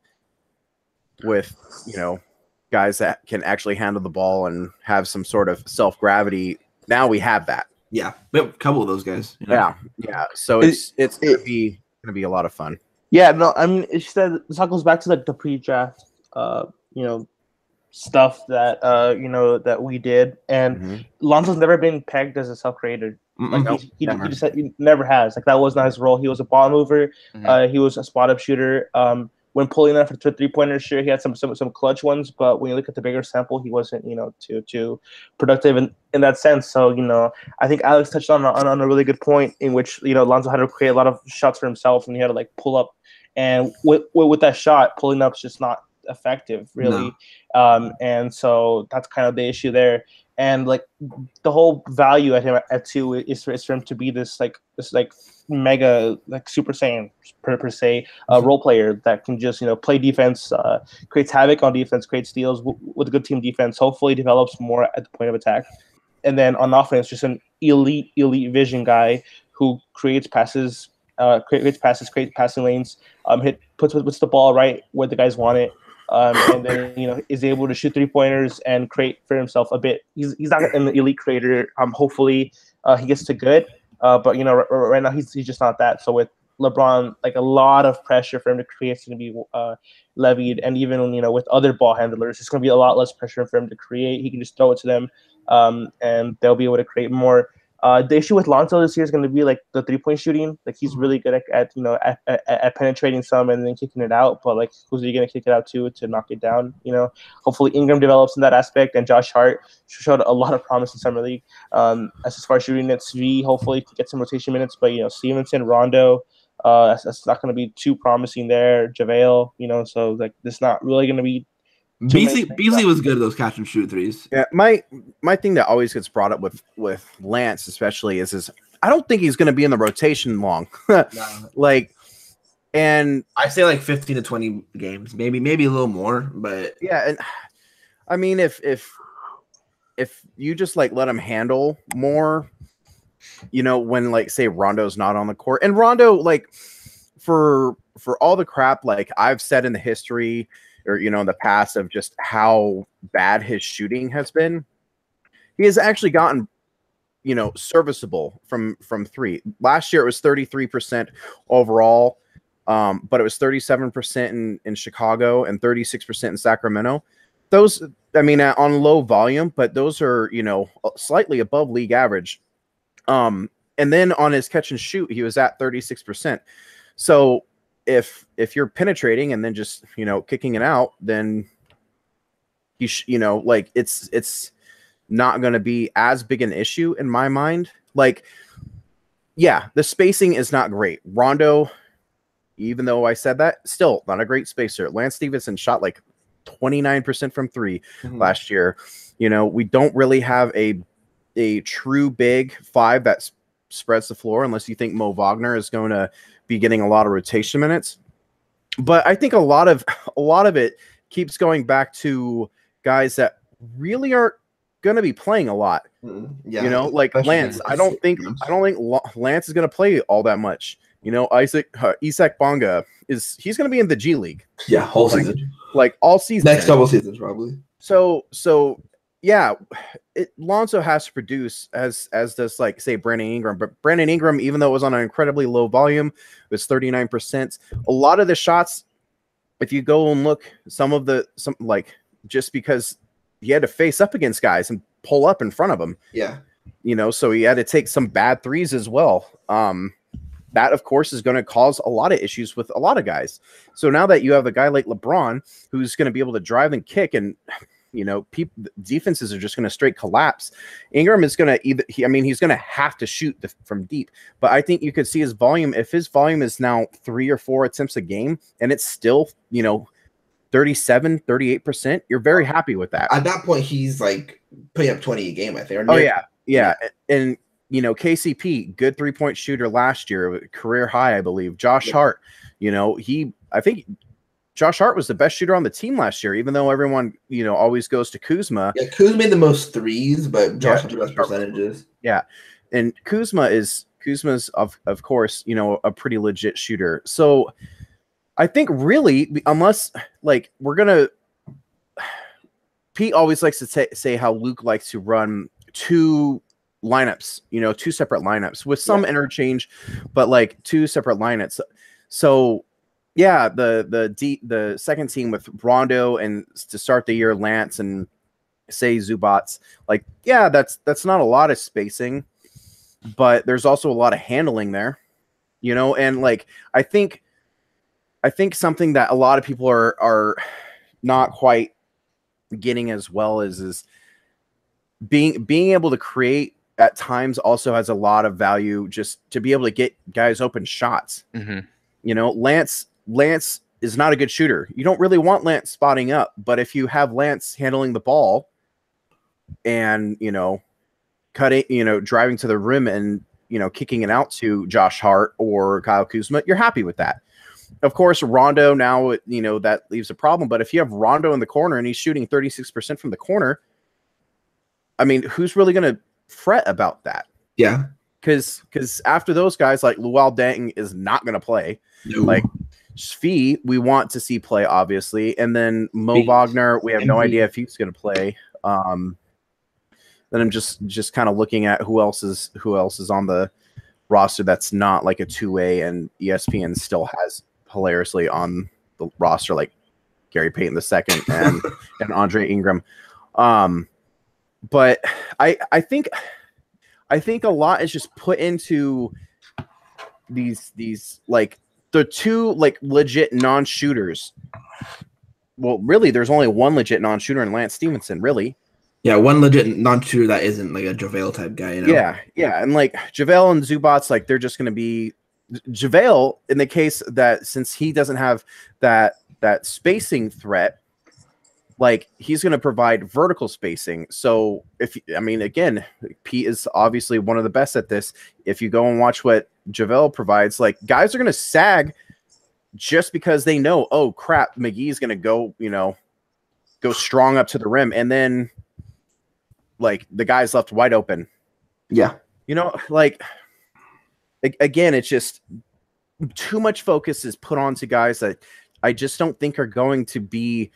Speaker 2: you know, guys that can actually handle the ball and have some sort of self-gravity. Now we have that.
Speaker 1: Yeah, we have a couple of those guys. You know?
Speaker 2: Yeah. So it's gonna be a lot of fun.
Speaker 5: Yeah, no, I mean, this all goes back to like the pre-draft, you know, stuff that that we did, and Lonzo's never been pegged as a self-creator. Like he never has. Like that was not his role. He was a ball mover. He was a spot-up shooter. When pulling that for 3-pointers, sure, he had some clutch ones, but when you look at the bigger sample, he wasn't, you know, too productive in that sense. So, you know, I think Alex touched on a really good point in which, you know, Lonzo had to create a lot of shots for himself, and he had to like pull up, and with that shot, pulling up is just not effective, really. No. And so that's kind of the issue there. And like the whole value at him at 2 is for him to be this mega like Super Saiyan per se role player that can just, you know, play defense, creates havoc on defense, creates steals with a good team defense. Hopefully develops more at the point of attack, and then on offense, just an elite vision guy who creates passes, creates passing lanes, puts the ball right where the guys want it. And then, you know, is able to shoot 3-pointers and create for himself a bit. He's not an elite creator. Hopefully he gets to good. But, you know, right now he's just not that. So with LeBron, like a lot of pressure for him to create is going to be levied. And even, you know, with other ball handlers, it's going to be a lot less pressure for him to create. He can just throw it to them, and they'll be able to create more. The issue with Lonzo this year is going to be like the 3-point shooting. Like he's really good at penetrating some and then kicking it out. But like, who's he going to kick it out to knock it down? Hopefully Ingram develops in that aspect, and Josh Hart showed a lot of promise in summer league. As far as shooting it, Svi hopefully can get some rotation minutes. But Stevenson, Rondo, that's not going to be too promising there. JaVale, so like this not really going to be.
Speaker 1: Beasley was good at those catch and shoot threes.
Speaker 2: Yeah, my thing that always gets brought up with Lance, especially, is I don't think he's going to be in the rotation long.
Speaker 1: No.
Speaker 2: Like, and
Speaker 1: I say like 15 to 20 games, maybe a little more, but
Speaker 2: yeah, and I mean if you just like let him handle more, when like say Rondo's not on the court, and Rondo, like for all the crap like I've said in the history or in the past of just how bad his shooting has been, he has actually gotten serviceable from three. Last year it was 33% overall, but it was 37% in Chicago and 36% in Sacramento. Those, I mean, on low volume, but those are slightly above league average. And then on his catch and shoot, he was at 36%. So if you're penetrating and then just kicking it out, then like it's not going to be as big an issue in my mind. Like, yeah, the spacing is not great. Rondo, even though I said that, still not a great spacer. Lance Stevenson shot like 29% from three last year. We don't really have a true big five that spreads the floor unless you think Mo Wagner is going to be getting a lot of rotation minutes. But I think a lot of it keeps going back to guys that really aren't going to be playing a lot.
Speaker 1: Yeah,
Speaker 2: like Lance. I don't think Lance is going to play all that much. Isak Bonga he's going to be in the G League.
Speaker 1: Yeah, whole season.
Speaker 2: Like all season.
Speaker 1: Next couple seasons probably.
Speaker 2: So yeah, Lonzo has to produce as does like say Brandon Ingram, but Brandon Ingram, even though it was on an incredibly low volume, was 39%. A lot of the shots, if you go and look, some like just because he had to face up against guys and pull up in front of them.
Speaker 1: Yeah,
Speaker 2: so he had to take some bad threes as well. That of course is going to cause a lot of issues with a lot of guys. So now that you have a guy like LeBron who's going to be able to drive and kick and defenses are just going to straight collapse. Ingram is going to he's going to have to shoot from deep, but I think you could see his volume. If his volume is now 3 or 4 attempts a game and it's still, 37, 38%, you're very happy with that.
Speaker 1: At that point, he's like putting up 20 a game, I think.
Speaker 2: Oh yeah. And KCP, good 3-point shooter last year, career high, I believe. Josh Hart, I think Josh Hart was the best shooter on the team last year, even though everyone, always goes to Kuzma.
Speaker 1: Yeah, Kuzma made the most threes, but Josh had the best percentages.
Speaker 2: Yeah, and Kuzma's of course, a pretty legit shooter. So I think really, unless like Pete always likes to say how Luke likes to run 2 lineups, 2 separate lineups with some interchange, but like 2 separate lineups. So yeah, the second team with Rondo and to start the year Lance and say Zubats, like that's not a lot of spacing, but there's also a lot of handling there, and like I think something that a lot of people are not quite getting as well is being able to create at times also has a lot of value just to be able to get guys open shots. Lance is not a good shooter. You don't really want Lance spotting up, but if you have Lance handling the ball and, cutting, driving to the rim and, kicking it out to Josh Hart or Kyle Kuzma, you're happy with that. Of course, Rondo now, that leaves a problem, but if you have Rondo in the corner and he's shooting 36% from the corner, I mean, who's really going to fret about that?
Speaker 1: Yeah.
Speaker 2: Because after those guys, like Luol Deng is not going to play.
Speaker 1: No.
Speaker 2: Like Svi, we want to see play, obviously. And then Mo Wagner, we have no idea if he's going to play. Then I'm just kind of looking at who else is on the roster that's not like a 2A, and ESPN still has hilariously on the roster like Gary Payton II and Andre Ingram. But I think I think a lot is just put into these like the two like legit non-shooters. Well, really, there's only one legit non-shooter in Lance Stevenson, really.
Speaker 1: Yeah, one legit non-shooter that isn't like a JaVale type guy, you know?
Speaker 2: Yeah, and like JaVale and Zubats, like they're just going to be JaVale in the case that since he doesn't have that spacing threat, like he's going to provide vertical spacing. So again, Pete is obviously one of the best at this. If you go and watch what JaVale provides, like guys are going to sag just because they know, oh crap, McGee's going to go strong up to the rim, and then like the guy's left wide open.
Speaker 1: Yeah.
Speaker 2: Like again, it's just too much focus is put onto guys that I just don't think are going to be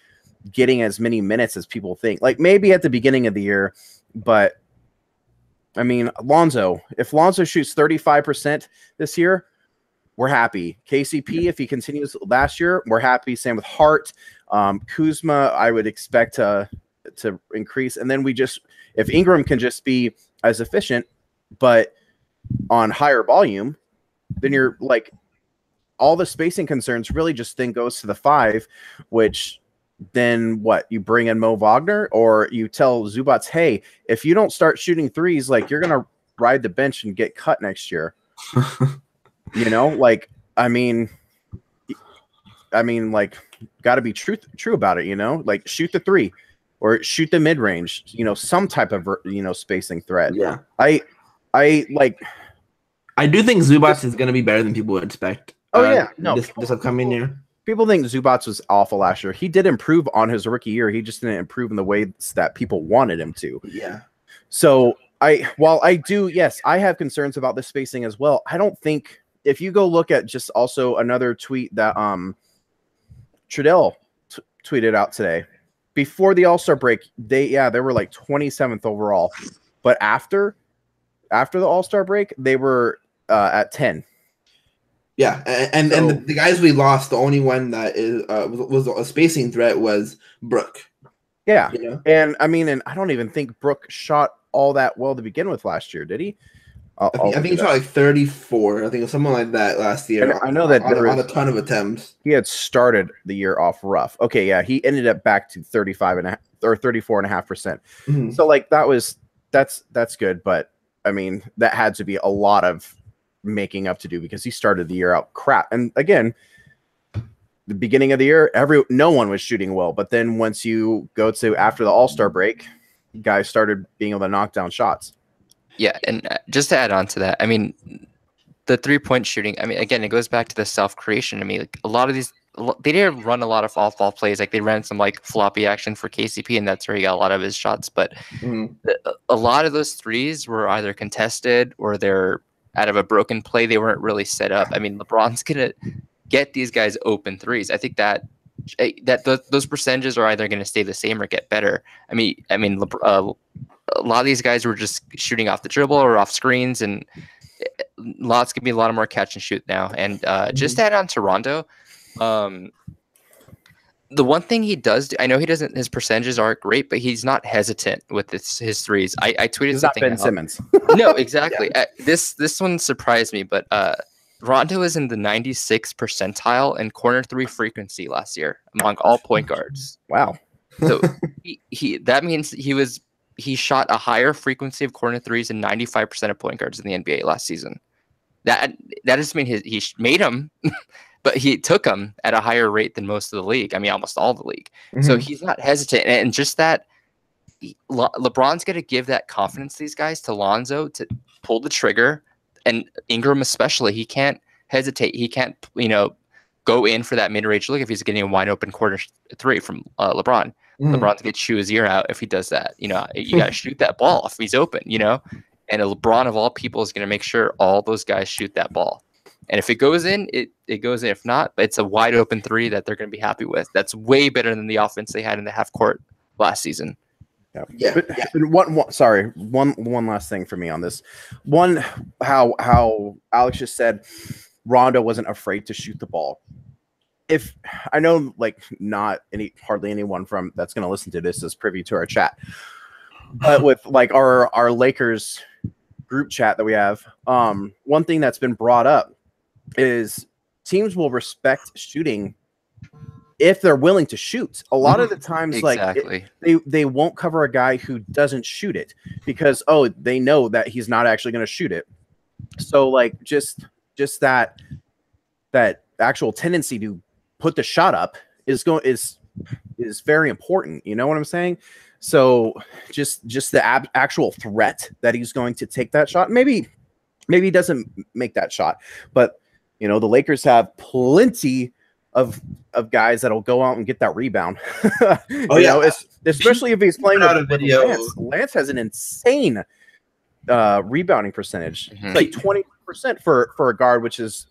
Speaker 2: getting as many minutes as people think. Like maybe at the beginning of the year, but I mean, Lonzo, if Lonzo shoots 35% this year, we're happy. KCP, if he continues last year, we're happy. Same with Hart. Kuzma, I would expect to increase. And then if Ingram can just be as efficient, but on higher volume, then you're like all the spacing concerns really just then goes to the 5, which then what, you bring in Mo Wagner, or you tell Zubats, hey, if you don't start shooting threes, like you're gonna ride the bench and get cut next year. Like I mean like got to be true about it, like shoot the 3 or shoot the mid range, some type of spacing threat.
Speaker 1: Yeah,
Speaker 2: I
Speaker 1: do think Zubats is going to be better than people would expect. This upcoming year.
Speaker 2: People think Zubats was awful last year. He did improve on his rookie year. He just didn't improve in the ways that people wanted him to.
Speaker 1: Yeah. So
Speaker 2: I have concerns about the spacing as well. I don't think, if you go look at just also another tweet that Trudell tweeted out today, before the All-Star break, they were like 27th overall, but after the All-Star break, they were at 10.
Speaker 1: Yeah, and the guys we lost, the only one that was a spacing threat was Brook.
Speaker 2: Yeah, and I mean, and I don't even think Brook shot all that well to begin with last year, did he?
Speaker 1: I think he shot like 34. I think it was something like that last year.
Speaker 2: And I know that
Speaker 1: on a ton of attempts.
Speaker 2: He had started the year off rough. Okay, yeah, he ended up back to 35.5 or 34.5%. Mm-hmm. So like that's good, but I mean that had to be a lot of making up to do because he started the year out crap. And again, the beginning of the year, no one was shooting well, but then once you go to after the All-Star break, guys started being able to knock down shots.
Speaker 4: Yeah, and just to add on to that, I mean, the 3-point shooting, I mean, again, it goes back to the self-creation. I mean, like a lot of these, they didn't run a lot of off-ball plays. Like they ran some like floppy action for KCP, and that's where he got a lot of his shots. But a lot of those threes were either contested or they're out of a broken play. They weren't really set up. I mean, LeBron's going to get these guys open threes. I think that those percentages are either going to stay the same or get better. I mean, a lot of these guys were just shooting off the dribble or off screens, and lots going to be a lot of more catch and shoot now. And just to add on to Rondo, the one thing he does, I know he doesn't, his percentages aren't great, but he's not hesitant with his threes. I tweeted
Speaker 2: he's
Speaker 4: something.
Speaker 2: Not Ben Simmons.
Speaker 4: No, exactly. Yeah. This one surprised me, but Rondo is in the 96th percentile in corner 3 frequency last year among all point guards.
Speaker 2: Wow.
Speaker 4: So that means he shot a higher frequency of corner 3s than 95% of point guards in the NBA last season. That doesn't mean he made them, but he took them at a higher rate than most of the league. I mean, almost all the league. Mm-hmm. So he's not hesitant. And just that, LeBron's going to give that confidence to these guys, to Lonzo, to pull the trigger. And Ingram especially, he can't hesitate. He can't, go in for that mid-range look if he's getting a wide-open corner 3 from LeBron. LeBron's going to chew his ear out if he does that. You got to shoot that ball if he's open, And a LeBron of all people is going to make sure all those guys shoot that ball. And if it goes in, it goes in. If not, it's a wide open 3 that they're going to be happy with. That's way better than the offense they had in the half court last season.
Speaker 2: Yeah. But one last thing for me on this. One, how Alex just said Rondo wasn't afraid to shoot the ball. If I know, like, hardly anyone from that's going to listen to this is privy to our chat, but with like our Lakers group chat that we have, one thing that's been brought up is teams will respect shooting if they're willing to shoot. A lot of the times,
Speaker 4: Exactly.
Speaker 2: they won't cover a guy who doesn't shoot it because they know that he's not actually going to shoot it. So like just that actual tendency to put the shot up is very important. You know what I'm saying? So just the actual threat that he's going to take that shot. Maybe he doesn't make that shot, but you know the Lakers have plenty of guys that'll go out and get that rebound. Especially if he's playing with Lance. Lance has an insane rebounding percentage.
Speaker 4: Mm-hmm.
Speaker 2: It's like 20% for a guard, which is,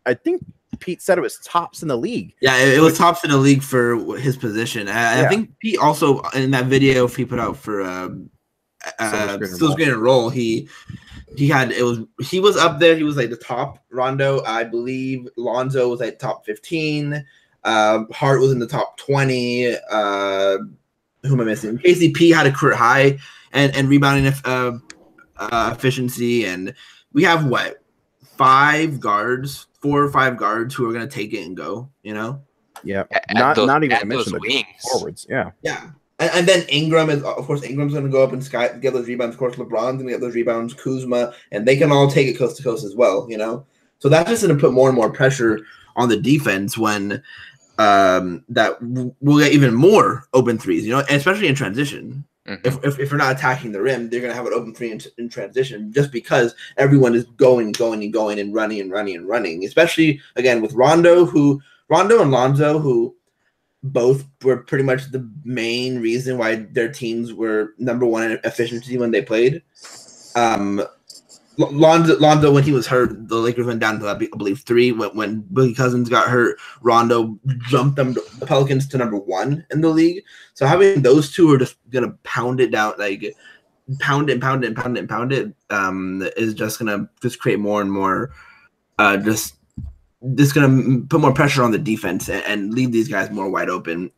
Speaker 2: I think Pete said it was tops in the league.
Speaker 1: Yeah, it was tops in the league for his position. I think Pete also in that video he put out for Still Screen and Roll, he was up there. He was like the top. Rondo, I believe Lonzo was like top 15. Hart was in the top 20. Who am I missing? KCP had a career high and rebounding efficiency, and we have 4 or 5 guards who are going to take it and go, you know?
Speaker 2: Yeah. Not even to mention the
Speaker 4: wings.
Speaker 2: Forwards. Yeah.
Speaker 1: Yeah. And then Ingram is, of course, Ingram's going to go up and get those rebounds. Of course, LeBron's going to get those rebounds, Kuzma, and they can all take it coast to coast as well, you know? So that's just going to put more and more pressure on the defense when that we'll get even more open threes, you know, and especially in transition. Mm-hmm. If you're not attacking the rim, they're going to have an open three in transition just because everyone is going and running, especially, again, with Rondo and Lonzo, who both were pretty much the main reason why their teams were number one in efficiency when they played. Lonzo, when he was hurt, the Lakers went down to, I believe, 3. When Boogie Cousins got hurt, Rondo jumped the Pelicans to number 1 in the league. So having those two are just gonna pound it down, like pound it, is just gonna just create more and more, just gonna put more pressure on the defense and leave these guys more wide open.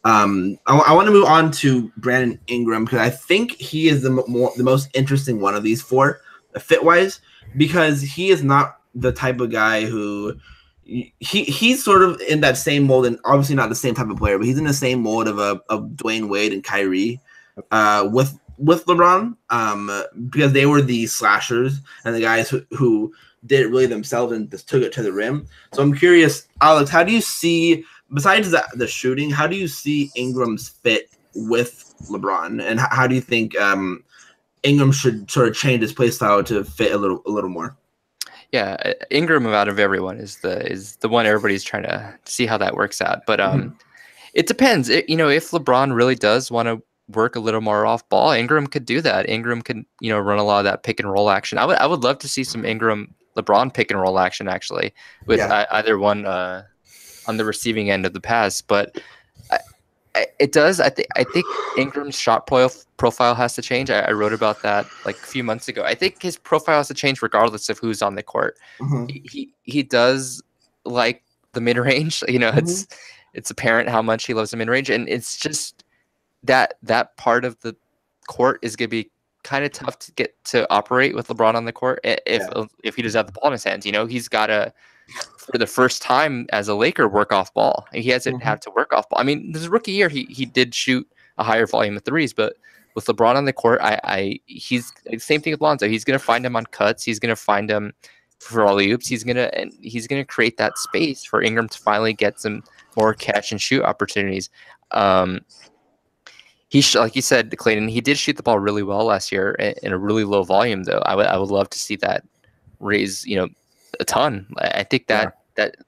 Speaker 1: I want to move on to Brandon Ingram because I think he is the most interesting one of these 4. Fit wise, because he is not the type of guy who he's sort of in that same mold, and obviously not the same type of player, but he's in the same mold of Dwayne Wade and Kyrie with LeBron, because they were the slashers and the guys who did it really themselves and just took it to the rim. So I'm curious, Alex, how do you see, besides the shooting, how do you see Ingram's fit with LeBron, and how do you think Ingram should sort of change his play style to fit a little more?
Speaker 4: Yeah, Ingram out of everyone is the one everybody's trying to see how that works out. But it depends. If LeBron really does want to work a little more off ball, Ingram could do that. Ingram could run a lot of that pick and roll action. I would love to see some Ingram LeBron pick and roll action actually with either one on the receiving end of the pass, but. It does. I think Ingram's shot profile has to change. I wrote about that like a few months ago. I think his profile has to change regardless of who's on the court. Mm-hmm. He does like the mid range. Mm-hmm. It's apparent how much he loves the mid range, and it's just that part of the court is going to be kind of tough to get to operate with LeBron on the court if he does have the ball in his hands. He's got to, for the first time as a Laker, work off ball. He hasn't had to work off ball. I mean, this rookie year, he did shoot a higher volume of threes, but with LeBron on the court, he's same thing with Lonzo. He's going to find him on cuts. He's going to find him for alley-oops. He's going to create that space for Ingram to finally get some more catch and shoot opportunities. Like you said, Clayton, he did shoot the ball really well last year in a really low volume, though. I would love to see that raise, a ton. I think that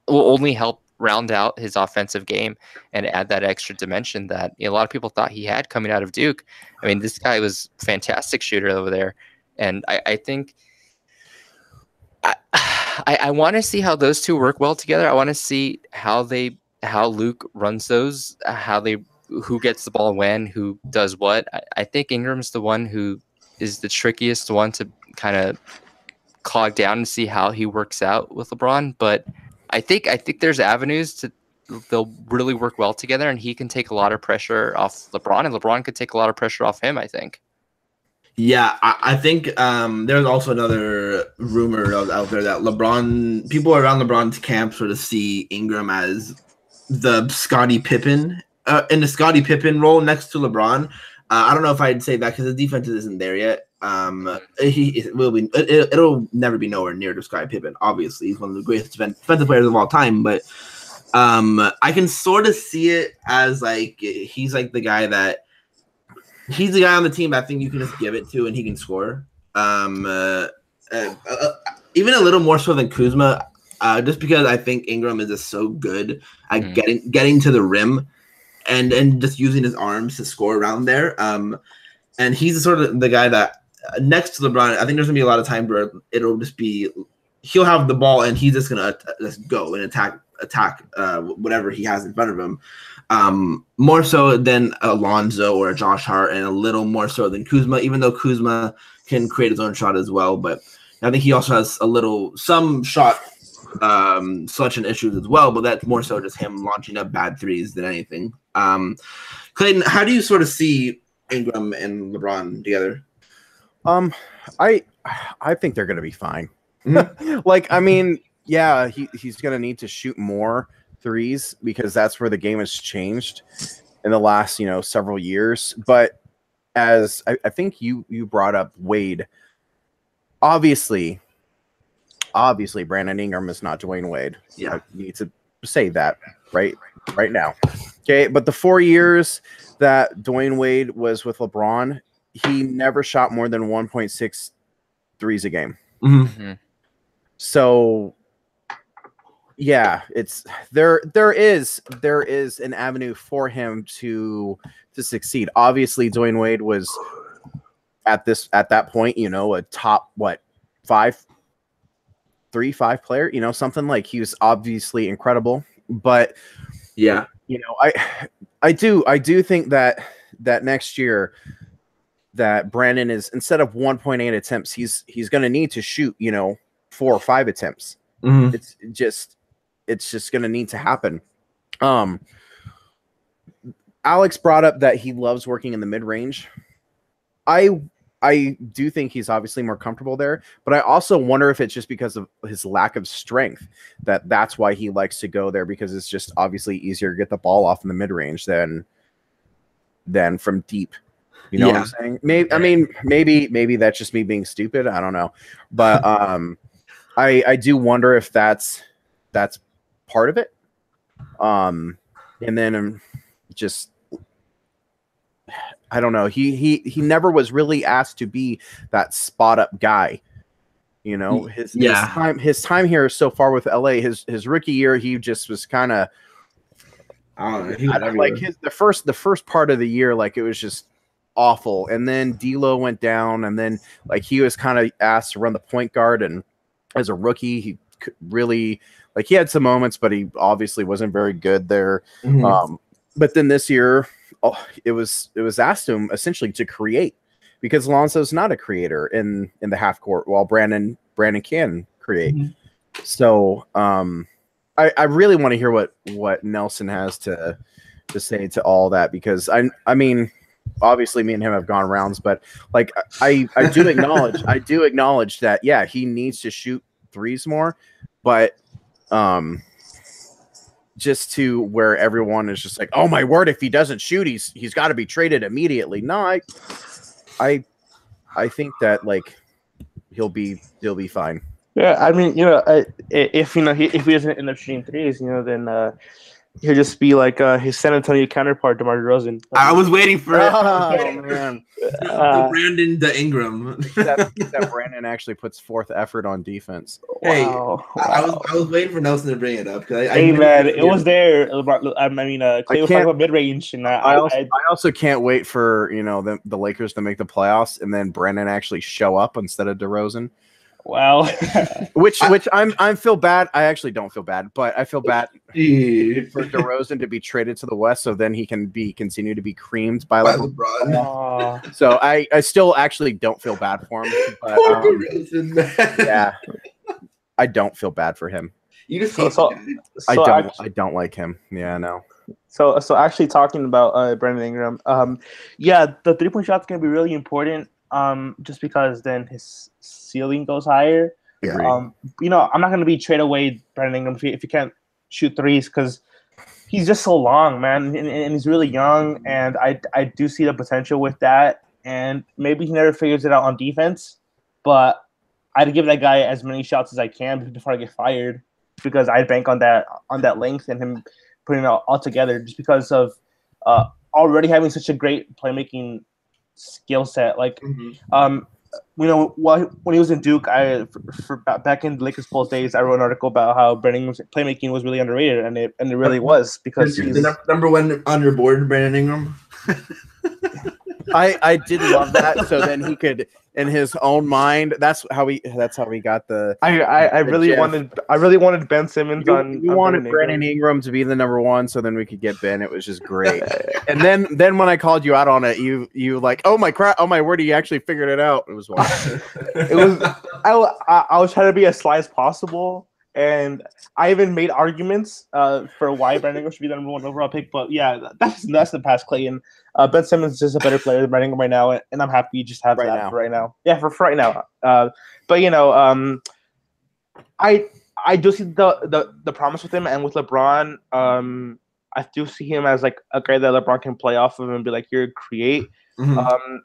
Speaker 4: will only help round out his offensive game and add that extra dimension that a lot of people thought he had coming out of Duke. I mean, this guy was a fantastic shooter over there, and I think I want to see how those two work well together. I want to see how Luke runs those, who gets the ball when, who does what. I think Ingram's the one who is the trickiest one to kind of clog down and see how he works out with LeBron. But I think there's avenues they'll really work well together, and he can take a lot of pressure off LeBron, and LeBron could take a lot of pressure off him, I think.
Speaker 1: Yeah, I think there's also another rumor out there that people around LeBron's camp sort of see Ingram as the Scottie Pippen in the Scottie Pippen role next to LeBron. I don't know if I'd say that because the defense isn't there yet. It will be. It'll never be nowhere near to Scottie Pippen. Obviously, he's one of the greatest defensive players of all time. But I can sort of see it as like he's like the guy that. He's the guy on the team I think you can just give it to and he can score. Even a little more so than Kuzma, just because I think Ingram is just so good at getting to the rim and just using his arms to score around there. And he's sort of the guy that next to LeBron, I think there's gonna be a lot of times where it'll just be he'll have the ball and he's just gonna just go and attack whatever he has in front of him. More so than Lonzo or Josh Hart, and a little more so than Kuzma, even though Kuzma can create his own shot as well. But I think he also has some shot selection issues as well, but that's more so just him launching up bad threes than anything. Clayton, how do you sort of see Ingram and LeBron together?
Speaker 2: I think they're gonna be fine. Yeah, he's gonna need to shoot more threes because that's where the game has changed in the last several years. But as I think you brought up Wade, obviously Brandon Ingram is not Dwayne Wade.
Speaker 1: Yeah,
Speaker 2: I need to say that right now. Okay, but the 4 years that Dwayne Wade was with LeBron, he never shot more than 1.6 threes a game.
Speaker 1: Mm-hmm.
Speaker 2: So yeah, it's there is an avenue for him to succeed. Obviously, Dwayne Wade was at that point, a top 5 player, something like he was obviously incredible. But
Speaker 1: yeah,
Speaker 2: I do think that next year that Brandon is, instead of 1.8 attempts, he's going to need to shoot 4 or 5 attempts.
Speaker 1: Mm-hmm.
Speaker 2: It's just going to need to happen. Alex brought up that he loves working in the mid-range. I do think he's obviously more comfortable there, but I also wonder if it's just because of his lack of strength that's why he likes to go there, because it's just obviously easier to get the ball off in the mid-range than from deep. You know what I'm saying? Maybe that's just me being stupid. I don't know. But I do wonder if that's part of it. And then just I don't know. He never was really asked to be that spot up guy. His time here so far with LA, his rookie year, he just was kind of the first part of the year, like it was just awful. And then D'Lo went down, and then he was kind of asked to run the point guard, and as a rookie, he really he had some moments, but he obviously wasn't very good there. Mm-hmm. But then this year, it was asked to him essentially to create, because Lonzo's not a creator in the half court, while Brandon can create. Mm-hmm. So I really want to hear what Nelson has to say to all that, because I mean obviously me and him have gone rounds, but I do acknowledge that he needs to shoot threes more, but just to where everyone is just like, oh my word, if he doesn't shoot, he's got to be traded immediately. No, I think that he'll be fine.
Speaker 5: Yeah, I mean, if he doesn't end up shooting threes, then he'll just be like his San Antonio counterpart, DeMar DeRozan.
Speaker 1: I was waiting for it.
Speaker 2: Oh man,
Speaker 1: Brandon the Ingram.
Speaker 2: that Brandon actually puts forth effort on defense.
Speaker 1: Hey,
Speaker 5: wow.
Speaker 1: I was waiting for Nelson to bring it up, because
Speaker 5: it was there. I mean, Clay was talking about mid range, and I
Speaker 2: also can't wait for the Lakers to make the playoffs, and then Brandon actually show up instead of DeRozan.
Speaker 5: Wow.
Speaker 2: which I feel bad. I actually don't feel bad, but I feel bad for DeRozan to be traded to the West, so then he can continue to be creamed by LeBron. So I still actually don't feel bad for him. But, yeah, I don't feel bad for him.
Speaker 1: You just
Speaker 2: I don't like him. Yeah, no.
Speaker 5: So actually talking about Brandon Ingram, the 3-point shot's gonna be really important. just because then his ceiling goes higher.
Speaker 1: Yeah.
Speaker 5: I'm not going to be trade away Brandon Ingram if he can't shoot threes because he's just so long, man, and he's really young, and I do see the potential with that, and maybe he never figures it out on defense, but I'd give that guy as many shots as I can before I get fired because I'd bank on that length and him putting it all together just because of already having such a great playmaking skill set. Like, when he was in Duke, back in the Lakers Bulls days, I wrote an article about how Brandon's playmaking was really underrated, and it really was because he's
Speaker 1: the number one on your board, Brandon Ingram.
Speaker 2: I did love that. So then he could, in his own mind, that's how we got the.
Speaker 5: I really wanted Ben Simmons
Speaker 2: you wanted Brandon Ingram to be the number one, so then we could get Ben. It was just great. And then when I called you out on it, you like, oh my crap, oh my word, he actually figured it out. It was wild.
Speaker 5: I was trying to be as sly as possible. And I even made arguments for why Brandon Ingram should be the number one overall pick. But yeah, that's the past Clayton. Ben Simmons is just a better player than Brandon Ingram right now, and I'm happy you just have that for right now. Yeah, for right now. But I do see the promise with him, and with LeBron, I do see him as like a guy that LeBron can play off of and be like, "You're create."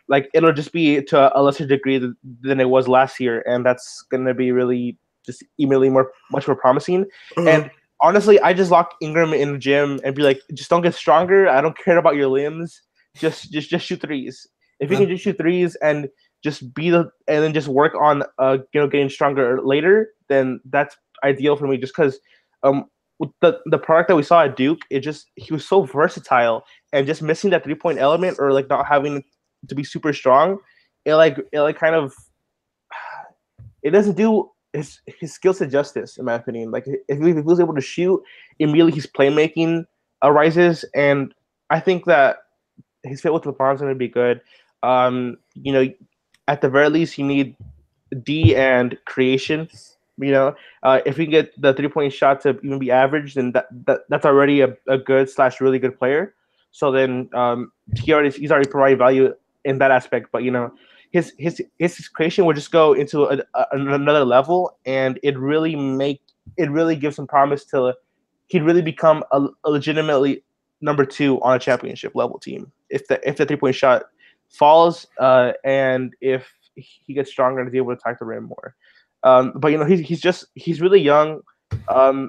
Speaker 5: Like it'll just be to a lesser degree than it was last year, and that's gonna be really just immediately much more promising. And honestly, I just lock Ingram in the gym and be like, just don't get stronger. I don't care about your limbs. Just shoot threes. If you can just shoot threes and just and then just work on getting stronger later, then that's ideal for me. Just because with the product that we saw at Duke, he was so versatile, and just missing that 3-point element or like not having to be super strong, it kind of it doesn't do his skill set justice, in my opinion. Like if he was able to shoot, immediately his playmaking arises, and I think that his fit with LeBron is going to be good. At the very least, you need D and creation. If we get the 3-point shot to even be average, then that's already a good / really good player. So then he's already providing value in that aspect. But his creation would just go into another level, and it really gives him promise to he'd really become a legitimately number 2 on a championship level team if the 3-point shot falls, and if he gets stronger to be able to attack the rim more. But he's really young.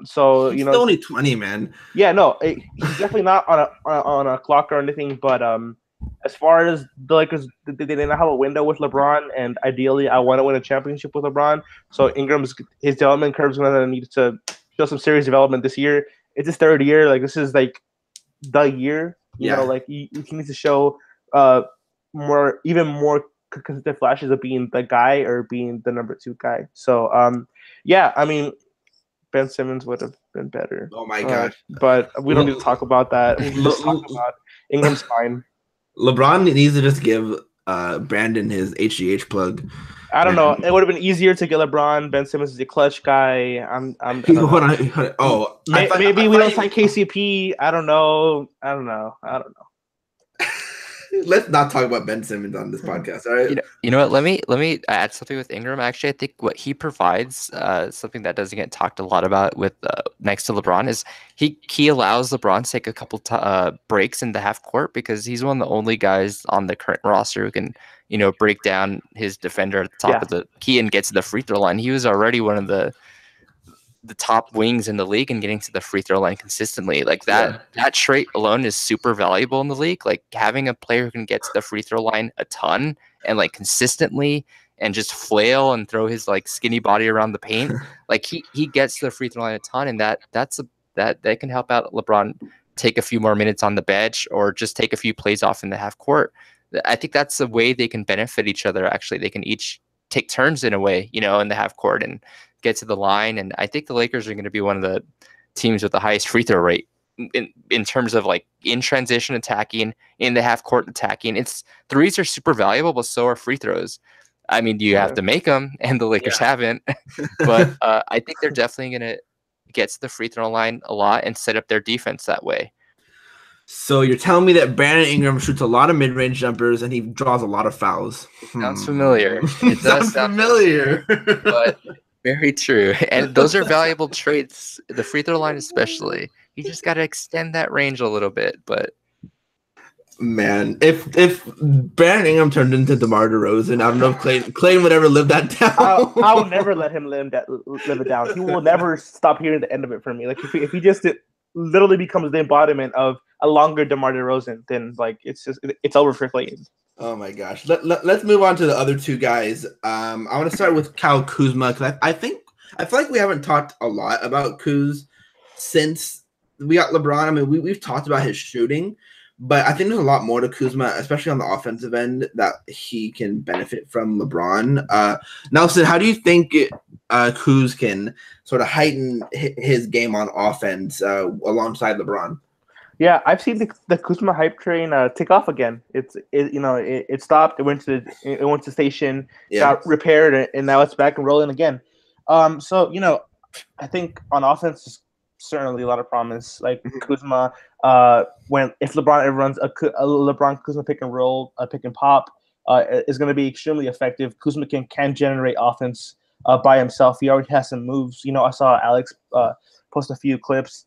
Speaker 5: So
Speaker 1: he's still only 20, man.
Speaker 5: Yeah, no, he's definitely not on a clock or anything. But as far as the Lakers, they didn't have a window with LeBron, and ideally, I want to win a championship with LeBron. So his development curve is going to need to show some serious development this year. It's his 3rd year. Like this is like the year. You know, like he needs to show even more consistent flashes of being the guy or being the number 2 guy. So I mean, Ben Simmons would have been better.
Speaker 1: Oh my gosh!
Speaker 5: But we don't need to talk about that. We can just talk about Ingram's fine.
Speaker 1: LeBron needs to just give Brandon his HGH plug.
Speaker 5: I don't know. It would have been easier to get LeBron. Ben Simmons is a clutch guy. Maybe we don't sign KCP. I don't know.
Speaker 1: Let's not talk about Ben Simmons on this podcast, all right?
Speaker 4: You know what? Let me add something with Ingram. Actually, I think what he provides, something that doesn't get talked a lot about with next to LeBron, is he allows LeBron to take a couple breaks in the half court because he's one of the only guys on the current roster who can break down his defender at the top of the key and get to the free throw line. He was already one of the top wings in the league and getting to the free throw line consistently. Like that trait alone is super valuable in the league. Like having a player who can get to the free throw line a ton and like consistently and just flail and throw his like skinny body around the paint. Like he gets to the free throw line a ton, and that can help out LeBron take a few more minutes on the bench or just take a few plays off in the half court. I think that's the way they can benefit each other. Actually, they can each take turns in a way, in the half court and get to the line. And I think the Lakers are going to be one of the teams with the highest free throw rate in terms of like in transition attacking, in the half court attacking. Threes are super valuable, but so are free throws. I mean, you have to make them, and the Lakers haven't. But I think they're definitely going to get to the free throw line a lot and set up their defense that way.
Speaker 1: So you're telling me that Brandon Ingram shoots a lot of mid-range jumpers and he draws a lot
Speaker 4: Sounds familiar. It does sound
Speaker 1: familiar.
Speaker 4: but very true. And those are valuable traits. The free throw line, especially. You just got to extend that range a little bit. But
Speaker 1: man, if Brandon Ingram turned into DeMar DeRozan, I don't know if Clayton would ever live that down.
Speaker 5: I will never let him live it down. He will never stop hearing the end of it from me. Like if he just literally becomes the embodiment of a longer DeMar DeRozan, then like it's over for Clayton.
Speaker 1: Oh my gosh. Let's move on to the other two guys. I want to start with Kyle Kuzma because I feel like we haven't talked a lot about Kuz since we got LeBron. I mean, we've talked about his shooting, but I think there's a lot more to Kuzma, especially on the offensive end, that he can benefit from LeBron. Nelson, how do you think Kuz can sort of heighten his game on offense alongside LeBron?
Speaker 5: Yeah, I've seen the Kuzma hype train take off again. It stopped. It went to station, got repaired, and now it's back and rolling again. So I think on offense is certainly a lot of promise. Like Kuzma, if LeBron ever runs a LeBron Kuzma pick and roll, pick and pop, is going to be extremely effective. Kuzma can generate offense by himself. He already has some moves. I saw Alex post a few clips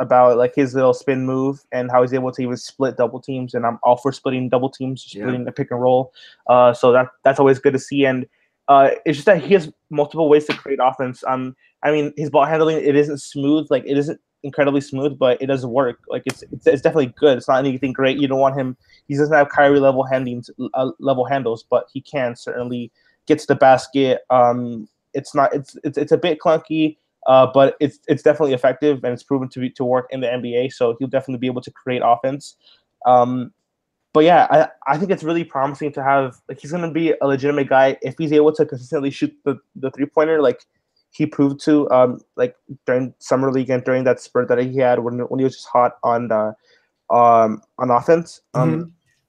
Speaker 5: about like his little spin move and how he's able to even split double teams, and I'm all for splitting double teams, splitting the pick and roll. So that's always good to see. And it's just that he has multiple ways to create offense. I mean, his ball handling, it isn't smooth, like it isn't incredibly smooth, but it does work. Like it's definitely good. It's not anything great. You don't want him. He doesn't have Kyrie level handles, but he can certainly get to the basket. It's a bit clunky. But it's definitely effective, and it's proven to work in the NBA. So he'll definitely be able to create offense. But yeah, I think it's really promising to have. Like he's going to be a legitimate guy if he's able to consistently shoot the 3-pointer, like he proved to. Like during summer league and during that spurt that he had when he was just hot on offense.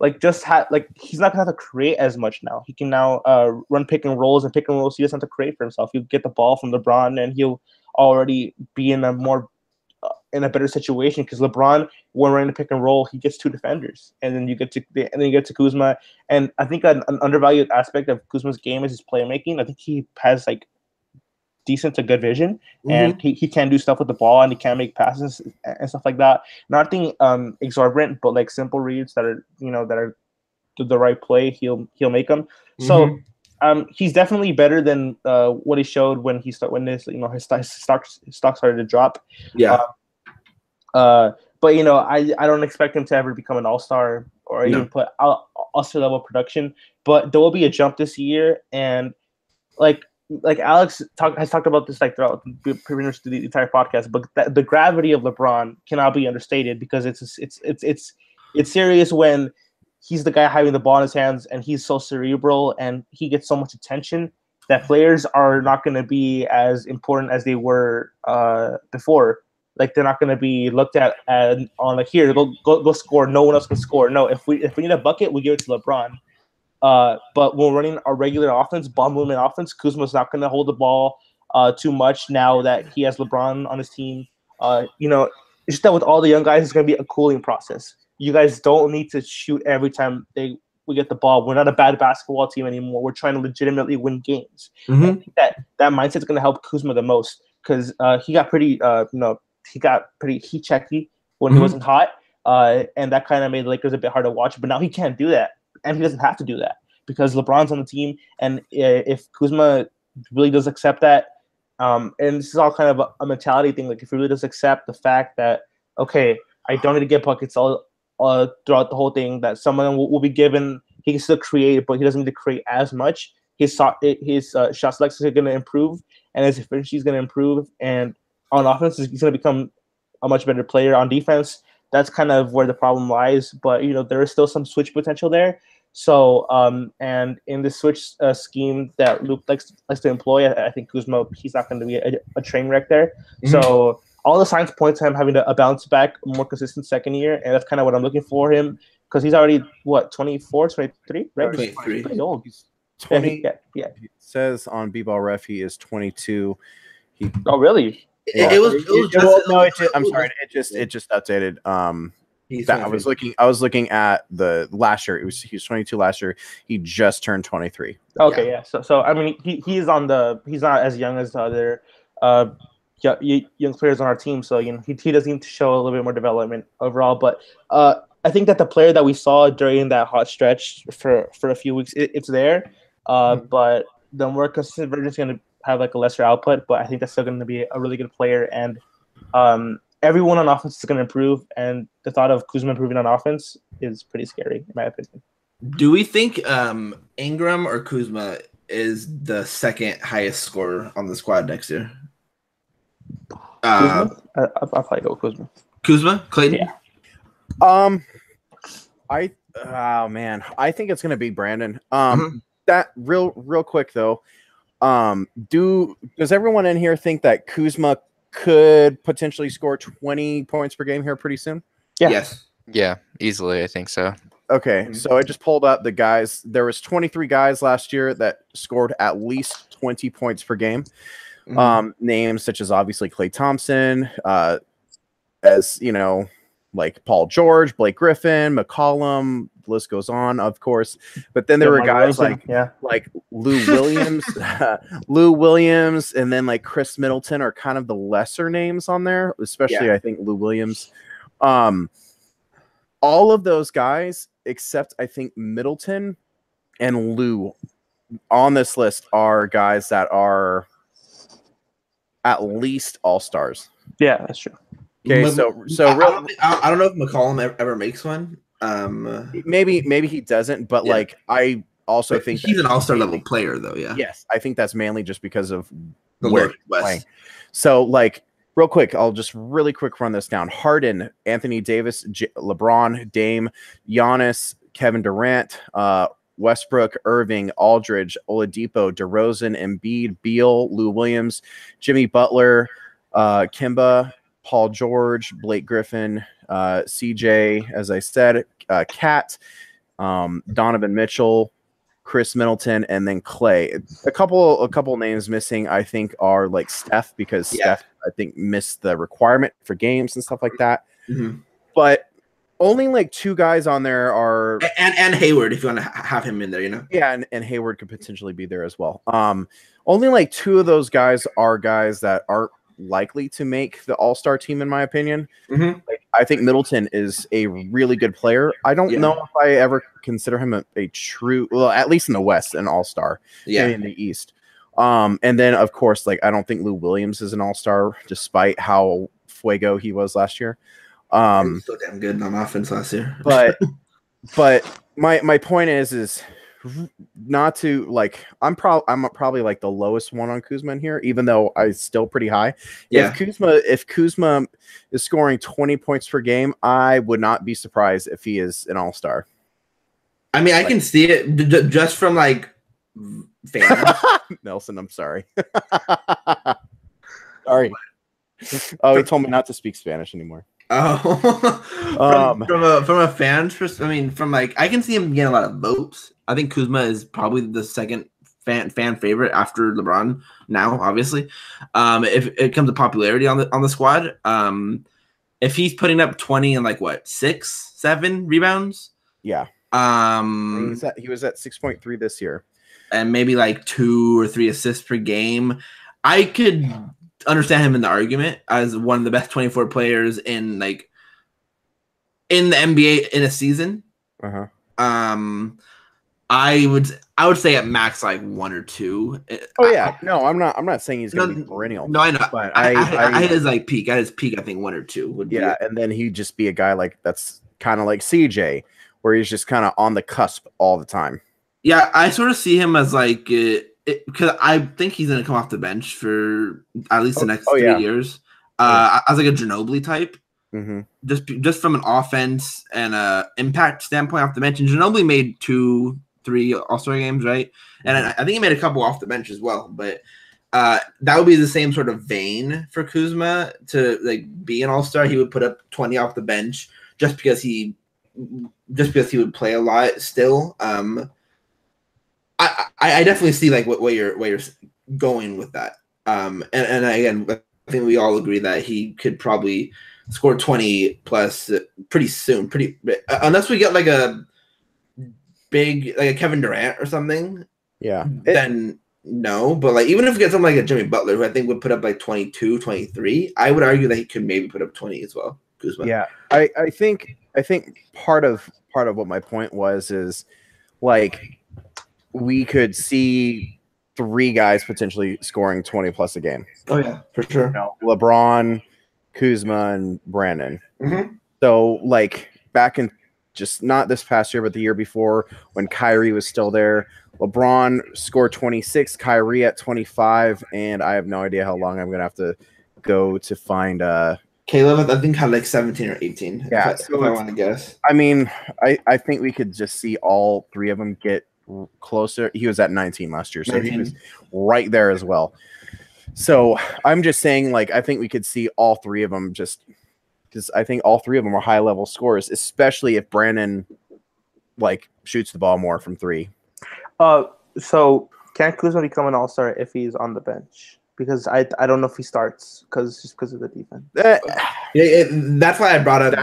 Speaker 5: Like he's not gonna have to create as much now. He can now run pick and rolls. He doesn't have to create for himself. He'll get the ball from LeBron, and he'll already be in a better situation because LeBron, when running the pick and roll, he gets two defenders, and then you get to Kuzma. And I think an undervalued aspect of Kuzma's game is his playmaking. I think he has like decent to good vision, and he can do stuff with the ball, and he can make passes and stuff like that. Nothing exorbitant, but like simple reads that are the right play. He'll make them. So he's definitely better than what he showed when his stock started to drop. Yeah. But I don't expect him to ever become an all-star or even put all-star level production. But there will be a jump this year, and like Alex has talked about this like throughout pretty much the entire podcast. But the gravity of LeBron cannot be understated because it's serious when he's the guy having the ball in his hands, and he's so cerebral, and he gets so much attention that players are not going to be as important as they were before. Like they're not going to be looked at on like, here, go score. No one else can score. No, if we need a bucket, we give it to LeBron. But when we're running our regular offense, ball movement offense, Kuzma's not going to hold the ball too much now that he has LeBron on his team. It's just that with all the young guys, it's going to be a cooling process. You guys don't need to shoot every time we get the ball. We're not a bad basketball team anymore. We're trying to legitimately win games. I think that mindset is going to help Kuzma the most because he got pretty heat checky when he wasn't hot, and that kind of made the Lakers a bit hard to watch. But now he can't do that, and he doesn't have to do that because LeBron's on the team. And if Kuzma really does accept that, and this is all kind of a mentality thing, like if he really does accept the fact that, okay, I don't need to get buckets all throughout the whole thing, that someone will be given, he can still create, but he doesn't need to create as much. His shot selection is going to improve, and his efficiency is going to improve, and on offense, he's going to become a much better player. On defense, that's kind of where the problem lies, but there is still some switch potential there. So, and in the switch scheme that Luke likes to employ, I think Kuzma, he's not going to be a train wreck there. So all the signs point to him having a bounce back, more consistent second year, and that's kind of what I'm looking for him because he's already, 24, 23, right?
Speaker 1: 23.
Speaker 5: He's pretty old.
Speaker 2: He's 20.
Speaker 5: Yeah.
Speaker 2: It says on B-Ball Ref he is 22.
Speaker 5: Oh, really?
Speaker 2: I'm sorry. It just updated.
Speaker 1: He's
Speaker 2: That I was
Speaker 1: 23.
Speaker 2: looking at the last year. He was 22 last year. He just turned 23.
Speaker 5: Okay, yeah. So I mean, he's not as young as the other uh young players on our team. So he does need to show a little bit more development overall. But I think that the player that we saw during that hot stretch for a few weeks, it's there. But the more consistent version is going to have like a lesser output. But I think that's still going to be a really good player. And everyone on offense is going to improve. And the thought of Kuzma improving on offense is pretty scary, in my opinion.
Speaker 1: Do we think Ingram or Kuzma is the second highest scorer on the squad next year?
Speaker 5: Kuzma? I'll probably go with Kuzma.
Speaker 1: Kuzma? Clayton?
Speaker 5: Yeah.
Speaker 2: I think it's gonna be Brandon. That real quick though. Does everyone in here think that Kuzma could potentially score 20 points per game here pretty soon?
Speaker 5: Yeah.
Speaker 1: Yes.
Speaker 4: Yeah, easily. I think so.
Speaker 2: Okay, so I just pulled up the guys. There was 23 guys last year that scored at least 20 points per game. Names such as obviously Klay Thompson, as you know, like Paul George, Blake Griffin, McCollum. The list goes on, of course. But then there were guys like Lou Williams, and then like Chris Middleton are kind of the lesser names on there, especially I think Lou Williams. All of those guys, except I think Middleton and Lou on this list, are guys that are at least all-stars.
Speaker 5: Yeah, that's true.
Speaker 2: Okay,
Speaker 1: I don't know if McCollum ever makes one.
Speaker 2: Maybe he doesn't, but like I also think
Speaker 1: he's an all-star level player, though. Yeah.
Speaker 2: Yes, I think that's mainly just because of
Speaker 1: The
Speaker 2: where
Speaker 1: Northwest.
Speaker 2: he's playing. So like real quick, I'll just really quick run this down. Harden, Anthony Davis, LeBron, Dame, Giannis, Kevin Durant, Westbrook, Irving, Aldridge, Oladipo, DeRozan, Embiid, Beal, Lou Williams, Jimmy Butler, Kimba, Paul George, Blake Griffin, CJ, as I said, Kat, Donovan Mitchell, Chris Middleton, and then Clay. A couple names missing, I think, are like Steph, because Steph, I think, missed the requirement for games and stuff like that. But only like two guys on there are
Speaker 1: and Hayward, if you want to have him in there, you know.
Speaker 2: Yeah, and Hayward could potentially be there as well. Only like two of those guys are guys that aren't likely to make the all-star team, in my opinion. Like, I think Middleton is a really good player. I don't know if I ever consider him a true, well, at least in the West, an all-star. Maybe in the East. And then of course, like, I don't think Lou Williams is an all-star, despite how fuego he was last year.
Speaker 1: He's so damn good on offense last year.
Speaker 2: but my point is not to like, I'm probably like the lowest one on Kuzma in here, even though I'm still pretty high. If Kuzma is scoring 20 points per game, I would not be surprised if he is an all-star.
Speaker 1: I mean, I can see it just from like fans.
Speaker 2: Nelson, I'm sorry. Sorry. Oh, he told me not to speak Spanish anymore.
Speaker 1: From a fan's perspective, I mean, from like, I can see him getting a lot of votes. I think Kuzma is probably the second fan favorite after LeBron now, obviously. If it comes to popularity on the squad, if he's putting up 20 and like what, 6-7 rebounds,
Speaker 2: he was at 6.3 this year,
Speaker 1: and maybe like 2 or 3 assists per game, I could understand him in the argument as one of the best 24 players in the NBA in a season. I would say at max like 1 or 2.
Speaker 2: I'm not saying he's gonna be perennial.
Speaker 1: No, I know. But I his like peak. At his peak, I think 1 or 2 would be.
Speaker 2: Yeah, and then he'd just be a guy like that's kind of like CJ, where he's just kind of on the cusp all the time.
Speaker 1: Yeah, I sort of see him as like because I think he's gonna come off the bench for at least the next 3 years. As like a Ginobili type. Just from an offense and impact standpoint off the bench. And Ginobili made 2-3 All-Star games, right? And I think he made a couple off the bench as well. But that would be the same sort of vein for Kuzma to like be an All-Star. He would put up 20 off the bench just because he would play a lot still. I definitely see like where you're going with that. And again, I think we all agree that he could probably score 20 plus pretty soon. Unless we get like a big like a Kevin Durant or something.
Speaker 2: Yeah.
Speaker 1: Then no, but like even if we get something like a Jimmy Butler, who I think would put up like 22, 23, I would argue that he could maybe put up 20 as well. Kuzma.
Speaker 2: Yeah, I think part of what my point was is like we could see 3 guys potentially scoring 20 plus a game.
Speaker 1: Oh yeah, for sure.
Speaker 2: You know, LeBron, Kuzma, and Brandon.
Speaker 1: Mm-hmm.
Speaker 2: So like back in just not this past year, but the year before when Kyrie was still there, LeBron scored 26, Kyrie at 25, and I have no idea how long I'm gonna have to go to find
Speaker 1: Caleb, I think, had like 17 or 18.
Speaker 2: Yeah,
Speaker 1: if I want to guess.
Speaker 2: I mean, I think we could just see all 3 of them get closer. He was at 19 last year, so
Speaker 1: 19.
Speaker 2: he was right there as well. So I'm just saying, like, I think we could see all 3 of them just because I think all 3 of them are high level scorers, especially if Brandon like shoots the ball more from 3.
Speaker 5: So can Kuzma become an all-star if he's on the bench? Because I don't know if he starts because of the defense.
Speaker 1: That's why I brought up.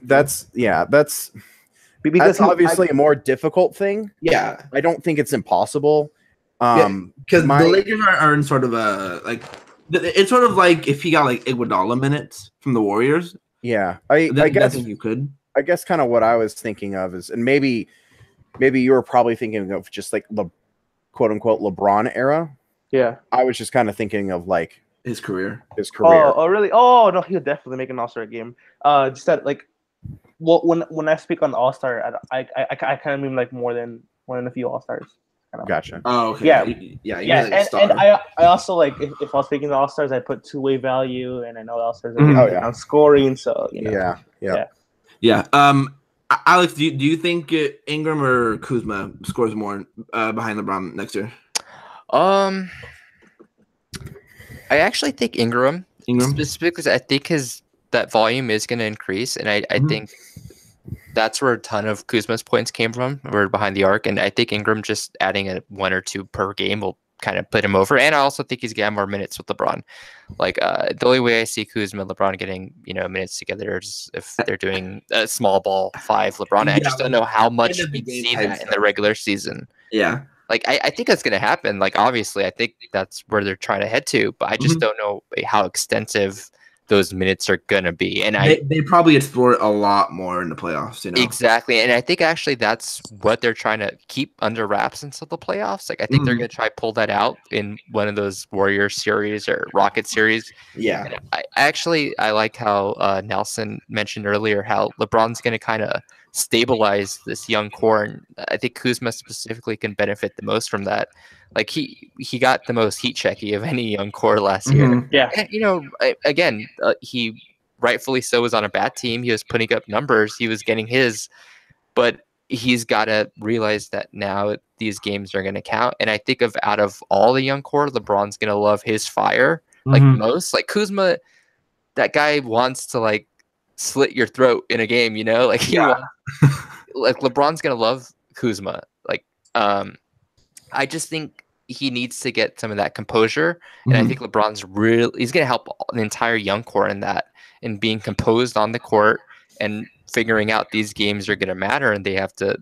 Speaker 2: That's
Speaker 5: Because
Speaker 2: obviously a more difficult thing.
Speaker 1: Yeah,
Speaker 2: I don't think it's impossible.
Speaker 1: Because the Lakers are in sort of a like. It's sort of like if he got like Iguodala minutes from the Warriors.
Speaker 2: Yeah, I guess
Speaker 1: you could.
Speaker 2: I guess kind of what I was thinking of is, and maybe you were probably thinking of just like the quote unquote LeBron era.
Speaker 5: Yeah,
Speaker 2: I was just kind of thinking of like
Speaker 1: his career.
Speaker 5: Oh, really? Oh no, he would definitely make an all-star game. Just that like, well, when I speak on all-star, I kind of mean like more than a few all-stars.
Speaker 2: Gotcha.
Speaker 1: Oh, okay.
Speaker 5: Yeah. And I also like if I was speaking of all-stars, I put two-way value, and I know all-stars are on scoring, so you know.
Speaker 1: Yeah. Alex, do you think Ingram or Kuzma scores more behind LeBron next year?
Speaker 4: I actually think Ingram specifically because I think that volume is going to increase, and I think that's where a ton of Kuzma's points came from, were behind the arc, and I think Ingram just adding a 1 or 2 per game will kind of put him over, and I also think he's getting more minutes with LeBron. Like the only way I see Kuzma and LeBron getting minutes together is if they're doing a small ball 5 LeBron. I just don't know how much we see that in the regular season.
Speaker 1: Yeah.
Speaker 4: Like, I think that's going to happen. Like, obviously, I think that's where they're trying to head to, but I just don't know how extensive those minutes are going to be. And
Speaker 1: they probably explore it a lot more in the playoffs,
Speaker 4: Exactly. And I think actually that's what they're trying to keep under wraps until the playoffs. Like, I think they're going to try to pull that out in one of those Warriors series or Rocket series.
Speaker 1: Yeah.
Speaker 4: And I like how Nelson mentioned earlier how LeBron's going to kind of stabilize this young core, and I think Kuzma specifically can benefit the most from that. Like he got the most heat checky of any young core last year.
Speaker 5: Yeah,
Speaker 4: and, again, he rightfully so was on a bad team. He was putting up numbers. He was getting his, but he's got to realize that now these games are going to count. And I think out of all the young core, LeBron's going to love his fire like most. Like Kuzma, that guy wants to like slit your throat in a game, like like LeBron's gonna love Kuzma. Like I just think he needs to get some of that composure, and I think he's gonna help the entire young core in that, in being composed on the court and figuring out these games are gonna matter and they have to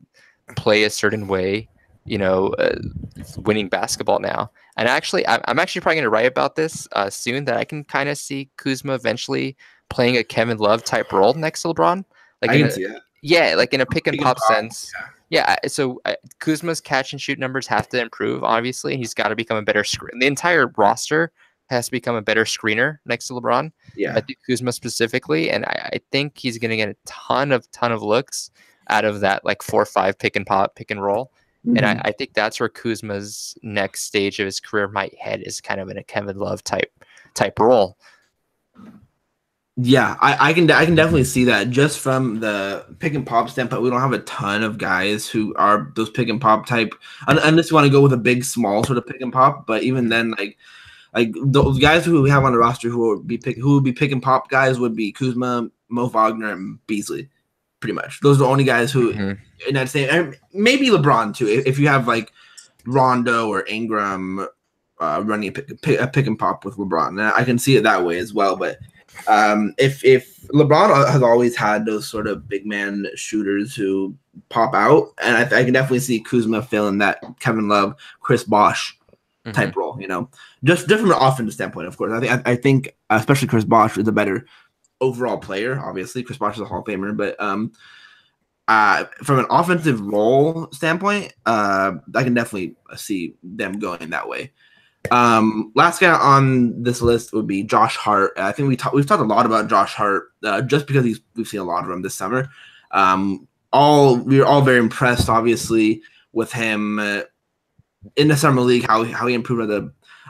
Speaker 4: play a certain way, winning basketball now. And actually, I'm actually probably gonna write about this soon, that I can kind of see Kuzma eventually playing a Kevin Love type role next to LeBron. Like
Speaker 1: I can see that.
Speaker 4: Yeah, like in a pick and pop sense. Yeah, so Kuzma's catch and shoot numbers have to improve, obviously. He's got to become a better screener. The entire roster has to become a better screener next to LeBron.
Speaker 1: Yeah.
Speaker 4: I think Kuzma specifically, and I think he's going to get a ton of looks out of that like 4-5 pick and pop, pick and roll. And I think that's where Kuzma's next stage of his career might head, is kind of in a Kevin Love type role.
Speaker 1: Yeah, I can definitely see that just from the pick and pop standpoint. We don't have a ton of guys who are those pick and pop type, unless you want to go with a big small sort of pick and pop. But even then, like those guys who we have on the roster who would be pick and pop guys would be Kuzma, Mo Wagner, and Beasley. Pretty much, those are the only guys who in that same. And maybe LeBron too, if you have like Rondo or Ingram running a pick and pop with LeBron. And I can see it that way as well, but. If LeBron has always had those sort of big man shooters who pop out, and I can definitely see Kuzma filling that Kevin Love, Chris Bosh type role. Just from an offensive standpoint, of course. I think especially Chris Bosh is a better overall player. Obviously, Chris Bosh is a Hall of Famer, but from an offensive role standpoint, I can definitely see them going that way. Last guy on this list would be Josh Hart. I think we've talked a lot about Josh Hart just because we've seen a lot of him this summer. We were all very impressed, obviously, with him in the summer league. How he improved as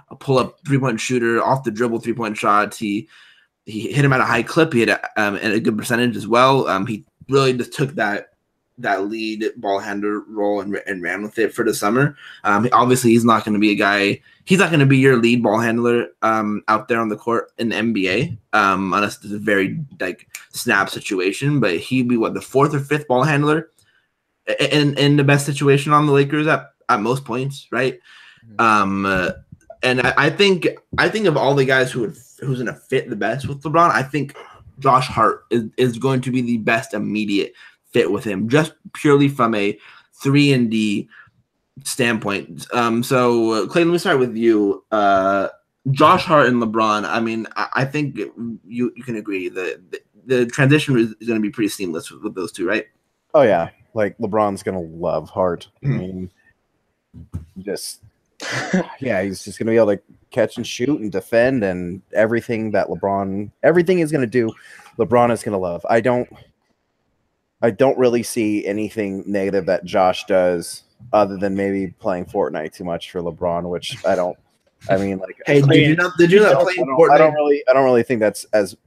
Speaker 1: a pull-up 3-point shooter, off the dribble 3-point shots. He hit him at a high clip. He had a good percentage as well. He really just took that lead ball handler role and ran with it for the summer. Obviously, he's not going to be a guy. He's not going to be your lead ball handler out there on the court in the NBA, unless it's a very snap situation. But he'd be the 4th or 5th ball handler in the best situation on the Lakers at most points, right? And I think of all the guys who's going to fit the best with LeBron, I think Josh Hart is going to be the best immediate fit with him, just purely from a 3-and-D standpoint. So Clayton, let me start with you. Josh Hart and LeBron. I mean, I think you can agree that the transition is going to be pretty seamless with those two, right?
Speaker 2: Oh yeah, LeBron's going to love Hart. I mean, he's just going to be able to catch and shoot and defend and everything he's going to do, LeBron is going to love. I don't really see anything negative that Josh does other than maybe playing Fortnite too much for LeBron, which I don't. I mean,
Speaker 1: hey, did you not play Fortnite?
Speaker 2: I don't really think that's as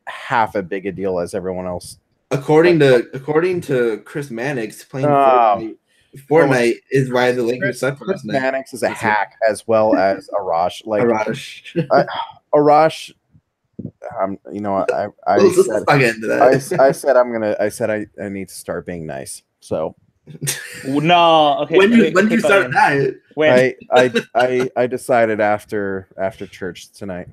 Speaker 2: half a big a deal as everyone else.
Speaker 1: According to Chris Mannix, playing Fortnite is why the Lakers suck last night.
Speaker 2: Mannix is a hack as well as Arash. Arash. I said I need to start being nice. So
Speaker 5: no, okay.
Speaker 1: When did you start that?
Speaker 2: When I decided after church tonight.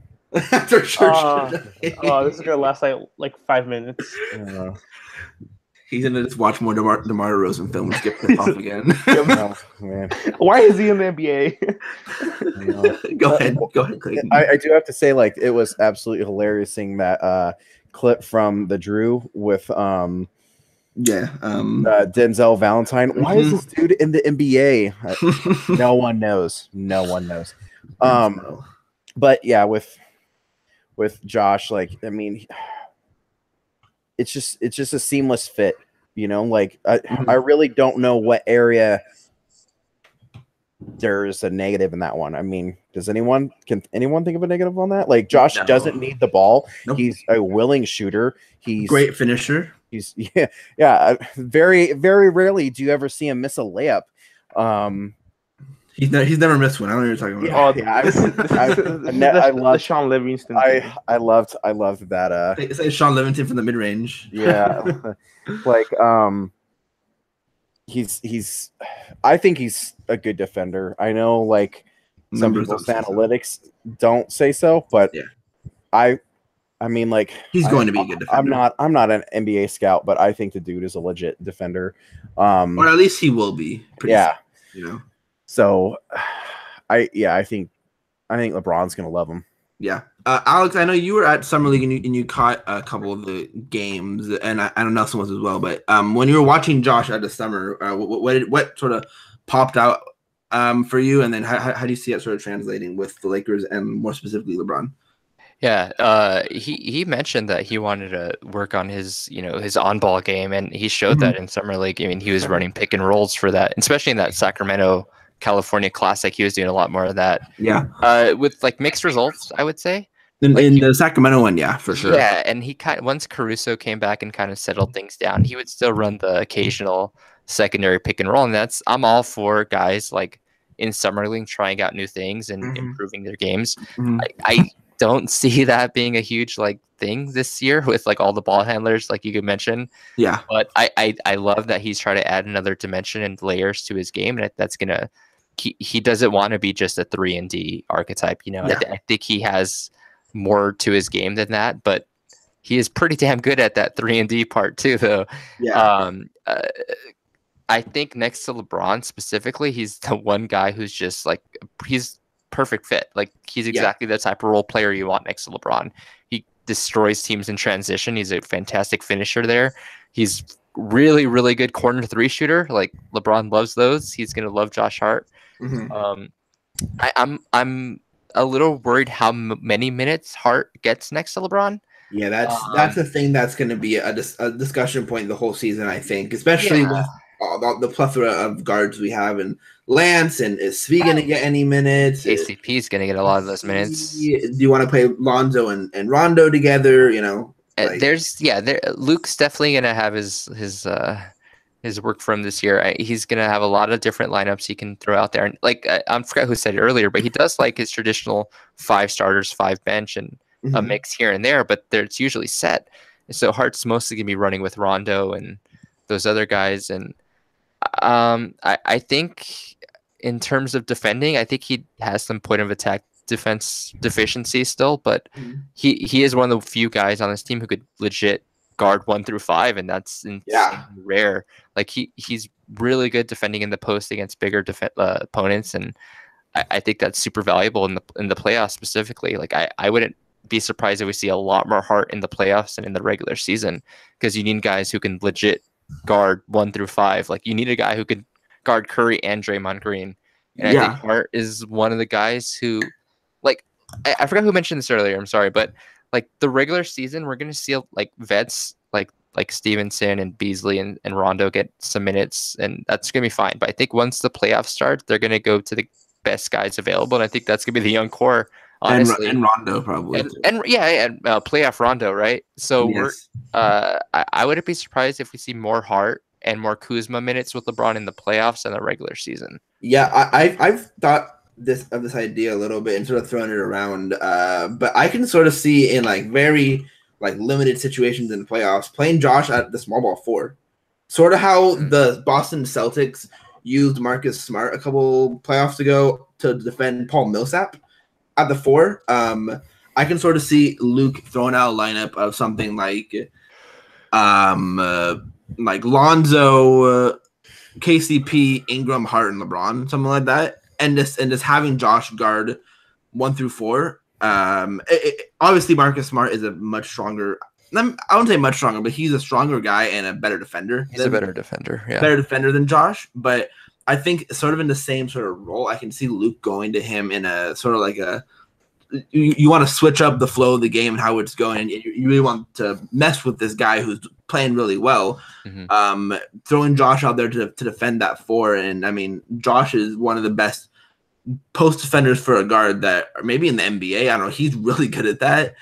Speaker 1: After church.
Speaker 5: This is gonna last 5 minutes.
Speaker 1: He's gonna just watch more DeMar DeRozan film and skip this off again.
Speaker 2: Man.
Speaker 5: Why is he in the NBA?
Speaker 1: Go ahead, Clayton.
Speaker 2: I do have to say, it was absolutely hilarious seeing that clip from the Drew with Denzel Valentine. Why is this dude in the NBA? No one knows. But yeah, with Josh, I mean, it's just a seamless fit, I really don't know what area there's a negative in that one. I mean, can anyone think of a negative on that? Josh doesn't need the ball. Nope. He's a willing shooter. He's
Speaker 1: great finisher.
Speaker 2: He's very, very rarely do you ever see him miss a layup.
Speaker 1: He's never missed one. I don't know what you're talking about.
Speaker 5: I love Sean Livingston.
Speaker 2: I loved that.
Speaker 1: It's Sean Livingston from the mid range.
Speaker 2: Yeah, he's. I think he's a good defender. I know, some people's analytics don't say so, but
Speaker 1: yeah.
Speaker 2: I mean,
Speaker 1: he's going to be a good defender.
Speaker 2: I'm not an NBA scout, but I think the dude is a legit defender.
Speaker 1: Or at least he will be.
Speaker 2: So, I think LeBron's gonna love him.
Speaker 1: Yeah, Alex, I know you were at Summer League and you caught a couple of the games, and I don't know if someone was as well. But when you were watching Josh at the summer, what sort of popped out for you, and then how do you see it sort of translating with the Lakers and more specifically LeBron?
Speaker 4: Yeah, he mentioned that he wanted to work on his on-ball game, and he showed that in Summer League. I mean, he was running pick and rolls for that, especially in that Sacramento, California Classic. He was doing a lot more of that.
Speaker 1: Yeah.
Speaker 4: With mixed results, I would say.
Speaker 1: In the Sacramento one, yeah, for sure.
Speaker 4: Yeah, and he once Caruso came back and kind of settled things down, he would still run the occasional secondary pick and roll, and I'm all for guys in Summer League trying out new things and improving their games. I don't see that being a huge thing this year with all the ball handlers you could mention.
Speaker 1: Yeah.
Speaker 4: But I love that he's trying to add another dimension and layers to his game, and that's gonna he doesn't want to be just a 3-and-D archetype. I think he has more to his game than that, but he is pretty damn good at that 3-and-D part too, though.
Speaker 1: Yeah.
Speaker 4: I think next to LeBron specifically, he's the one guy who's just like, he's perfect fit. Like, he's exactly the type of role player you want next to LeBron. He destroys teams in transition. He's a fantastic finisher there. He's really, really good corner 3 shooter. Like, LeBron loves those. He's gonna love Josh Hart.
Speaker 1: Mm-hmm.
Speaker 4: I'm a little worried how many minutes Hart gets next to LeBron.
Speaker 1: Yeah, that's the thing that's going to be a discussion point the whole season, I think, especially with the plethora of guards we have. And Lance, and is Svi going to get any minutes?
Speaker 4: KCP is going to get a lot of those minutes.
Speaker 1: Do you want to play Lonzo and Rondo together? You know,
Speaker 4: Luke's definitely going to have his work from this year. He's going to have a lot of different lineups he can throw out there. And like, I forgot who said it earlier, but he does like his traditional 5 starters, 5 bench, and a mix here and there, but it's usually set. So Hart's mostly going to be running with Rondo and those other guys. And I think in terms of defending, I think he has some point of attack defense deficiency still, but he is one of the few guys on this team who could legit guard 1 through 5, and that's rare. Like, he's really good defending in the post against bigger opponents, and I think that's super valuable in the playoffs specifically. Like, I wouldn't be surprised if we see a lot more Hart in the playoffs and in the regular season, because you need guys who can legit guard 1 through 5. Like, you need a guy who can guard Curry and Draymond Green, and I think Hart is one of the guys who, like, I forgot who mentioned this earlier. I'm sorry, but like, the regular season, we're gonna see like vets like Stevenson and Beasley and Rondo get some minutes, and that's gonna be fine. But I think once the playoffs start, they're gonna go to the best guys available, and I think that's gonna be the young core. Honestly.
Speaker 1: And Rondo probably,
Speaker 4: and playoff Rondo, right? So I wouldn't be surprised if we see more Hart and more Kuzma minutes with LeBron in the playoffs and the regular season.
Speaker 1: Yeah, I've thought this idea a little bit and sort of thrown it around, but I can sort of see in like very like limited situations in the playoffs playing Josh at the small ball 4, sort of how the Boston Celtics used Marcus Smart a couple playoffs ago to defend Paul Millsap at the 4. I can sort of see Luke throwing out a lineup of something like Lonzo, KCP, Ingram, Hart, and LeBron, something like that, and just having Josh guard 1 through 4. Obviously Marcus Smart is a much stronger. I wouldn't say much stronger, but he's a stronger guy and a better defender.
Speaker 4: He's a better defender,
Speaker 1: better defender than Josh, but I think sort of in the same sort of role, I can see Luke going to him in a sort of like you want to switch up the flow of the game and how it's going. And you really want to mess with this guy who's playing really well. Throwing Josh out there to defend that 4. And I mean, Josh is one of the best post defenders for a guard that maybe in the NBA. I don't know. He's really good at that.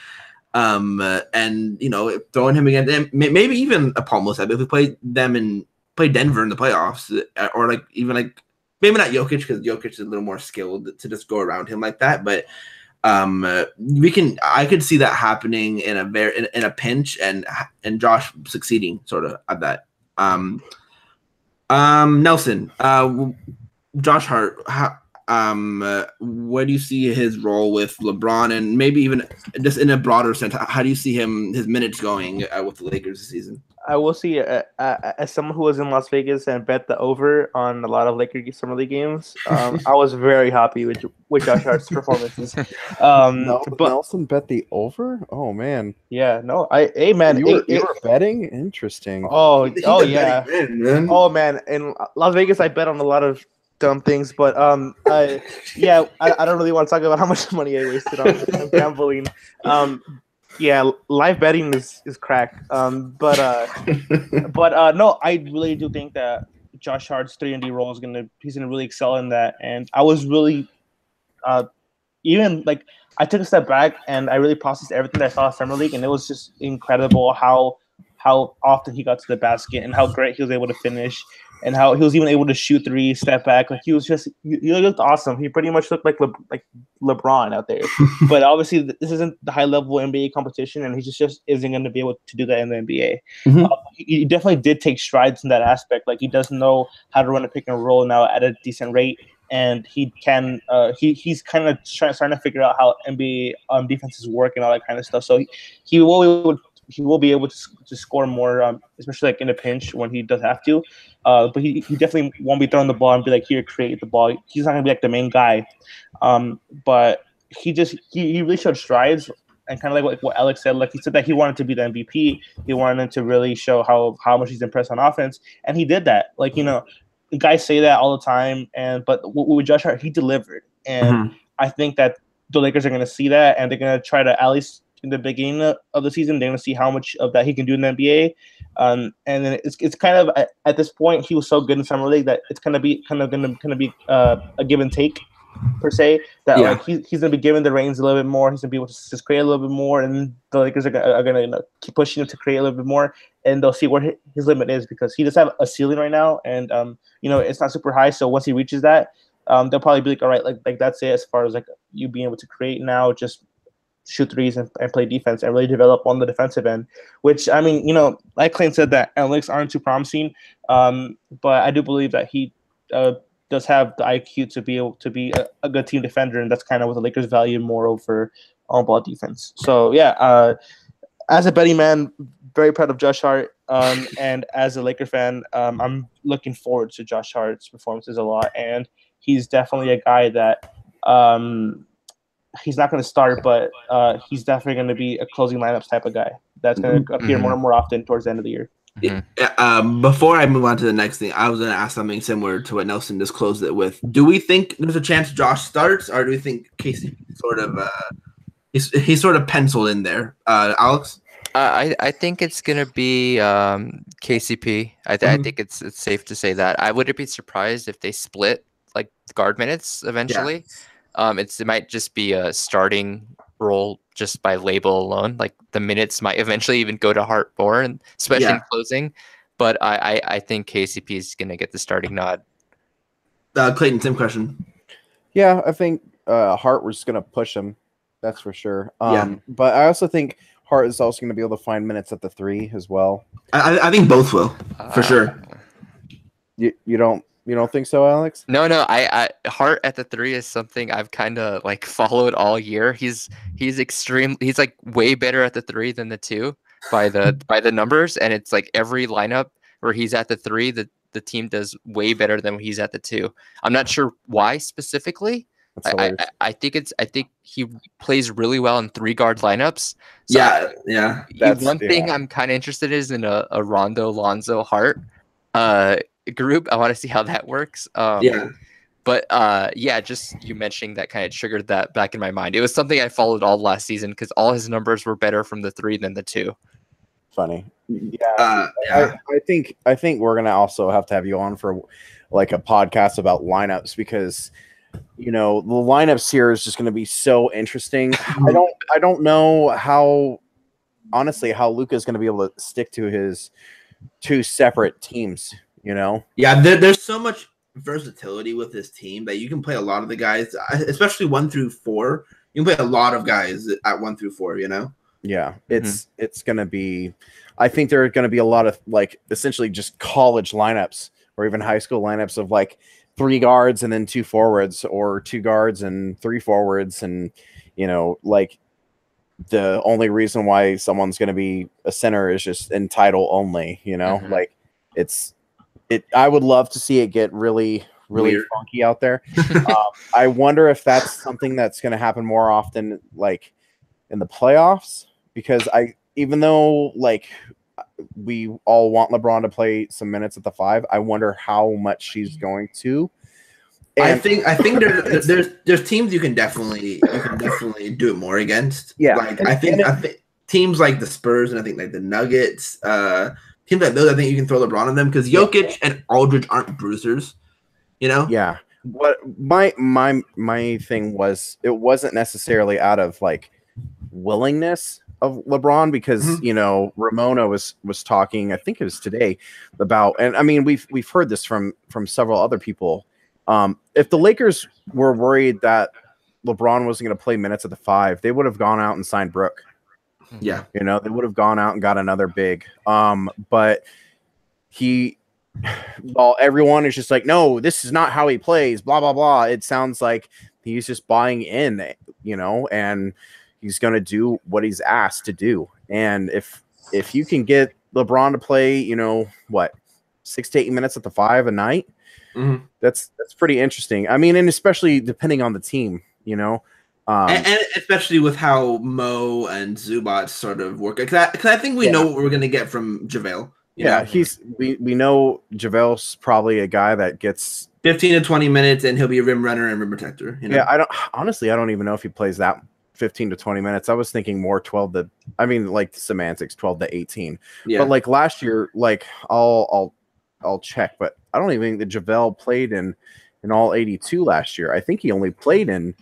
Speaker 1: And you know, throwing him against maybe even a Paul Millsap if we play Denver in the playoffs, or like even like maybe not Jokic, because Jokic is a little more skilled to just go around him like that. But I could see that happening in a pinch and Josh succeeding sort of at that. Nelson, Josh Hart, where do you see his role with LeBron, and maybe even just in a broader sense, how do you see his minutes going with the Lakers this season?
Speaker 5: I will see, as someone who was in Las Vegas and bet the over on a lot of Lakers summer league games, I was very happy with Josh Hart's performances.
Speaker 2: But Nelson bet the over? Oh man,
Speaker 5: yeah, no, man,
Speaker 2: you were betting? Interesting.
Speaker 5: Oh yeah, man. Oh man, in Las Vegas, I bet on a lot of dumb things, but I don't really want to talk about how much money I wasted on gambling. Yeah, live betting is crack. But no, I really do think that Josh Hart's 3-and-D role he's gonna really excel in that. And I was really even like, I took a step back and I really processed everything that I saw in Summer League, and it was just incredible how often he got to the basket and how great he was able to finish, and how he was even able to shoot 3, step back. Like, he looked awesome. He pretty much looked like LeBron out there. But obviously, this isn't the high level NBA competition, and he just isn't going to be able to do that in the NBA. He definitely did take strides in that aspect. Like, he does know how to run a pick and roll now at a decent rate, and he can he's kind of starting to figure out how NBA defenses work and all that kind of stuff. So he will be able to score more, especially like in a pinch when he does have to. But he definitely won't be throwing the ball and be like, here, create the ball. He's not gonna be like the main guy. But he really showed strides, and kind of like what Alex said. Like he said that he wanted to be the MVP. He wanted to really show how much he's impressed on offense, and he did that. Like, you know, guys say that all the time, but with Josh Hart, he delivered, and I think that the Lakers are going to see that, and they're going to try to, at least in the beginning of the season, they're going to see how much of that he can do in the NBA. And then it's kind of at this point, he was so good in summer league that it's going to be a give and take, per se, that like he's going to be given the reins a little bit more. He's going to be able to just create a little bit more, and the Lakers are going to keep pushing him to create a little bit more, and they'll see where his limit is, because he does have a ceiling right now, and you know, it's not super high. So once he reaches that, they'll probably be like, all right, like that's it as far as like you being able to create now. Just shoot threes and play defense and really develop on the defensive end, which, I mean, you know, like Clayton said, that analytics aren't too promising, but I do believe that he does have the IQ to be able to be a good team defender, and that's kind of what the Lakers value more over on-ball defense. So yeah, as a betting man, very proud of Josh Hart, and as a Laker fan, I'm looking forward to Josh Hart's performances a lot, and he's definitely a guy that he's not going to start, but he's definitely going to be a closing lineups type of guy that's going to appear more and more often towards the end of the year.
Speaker 1: Before I move on to the next thing, I was going to ask something similar to what Nelson just closed it with. Do we think there's a chance Josh starts, or do we think Casey sort of he's sort of penciled in there? Alex?
Speaker 4: I think it's gonna be KCP. I think it's safe to say that. I wouldn't be surprised if they split like guard minutes eventually. Yeah. It might just be a starting role just by label alone. Like the minutes might eventually even go to Hart more, and especially in closing. But I think KCP is gonna get the starting nod.
Speaker 1: Clayton, same question.
Speaker 2: Yeah, I think Hart was gonna push him. That's for sure. But I also think Hart is also going to be able to find minutes at the 3 as well.
Speaker 1: I think both will, for sure.
Speaker 2: You don't think so, Alex?
Speaker 4: No. I Hart at the 3 is something I've kind of like followed all year. He's like way better at the 3 than the 2 by the numbers, and it's like every lineup where he's at the 3, the team does way better than when he's at the 2. I'm not sure why specifically. I think he plays really well in 3-guard lineups. So one thing I'm kind of interested is in a Rondo, Lonzo, Hart group. I want to see how that works. But just you mentioning that kind of triggered that back in my mind. It was something I followed all last season because all his numbers were better from the 3 than the 2.
Speaker 2: Funny. I think we're gonna also have to have you on for like a podcast about lineups, because you know, the lineups here is just going to be so interesting. I don't know how Luka is going to be able to stick to his 2 separate teams, you know?
Speaker 1: Yeah, there's so much versatility with this team that you can play a lot of the guys, especially 1 through 4. You can play a lot of guys at 1 through 4, you know?
Speaker 2: Yeah, it's going to be, I think there are going to be a lot of like essentially just college lineups or even high school lineups of like 3 guards and then 2 forwards, or 2 guards and 3 forwards. And, you know, like the only reason why someone's going to be a center is just in title only, you know, like I would love to see it get really weird, funky out there. I wonder if that's something that's going to happen more often, like in the playoffs, because even though like we all want LeBron to play some minutes at the 5, I wonder how much she's going to. And
Speaker 1: I think there's teams you can definitely do it more against.
Speaker 2: Yeah,
Speaker 1: like I think teams like the Spurs and I think like the Nuggets, teams like those, I think you can throw LeBron on them because Jokic and Aldridge aren't bruisers, you know.
Speaker 2: Yeah. What my thing was, it wasn't necessarily out of like willingness of LeBron, because you know, Ramona was talking, I think it was today, about, and I mean we've heard this from several other people. If the Lakers were worried that LeBron wasn't going to play minutes at the 5, they would have gone out and signed Brooke. Yeah, you know, they would have gone out and got another big. But he while everyone is just like, no, this is not how he plays, blah, blah, blah. It sounds like he's just buying in, and he's going to do what he's asked to do. And if you can get LeBron to play, 6 to 8 minutes at the 5 a night, that's pretty interesting. I mean, and especially depending on the team,
Speaker 1: and especially with how Mo and Zubac sort of work. Because I think we know what we're going to get from JaVale.
Speaker 2: Yeah, we know JaVale's probably a guy that gets
Speaker 1: 15 to 20 minutes, and he'll be a rim runner and rim protector.
Speaker 2: Yeah, I don't even know if he plays that 15 to 20 minutes. I was thinking more 12 to, like semantics, 12 to 18. Yeah. But like last year, like I'll check, but I don't even think that JaVale played in all 82 last year. I think he only played in.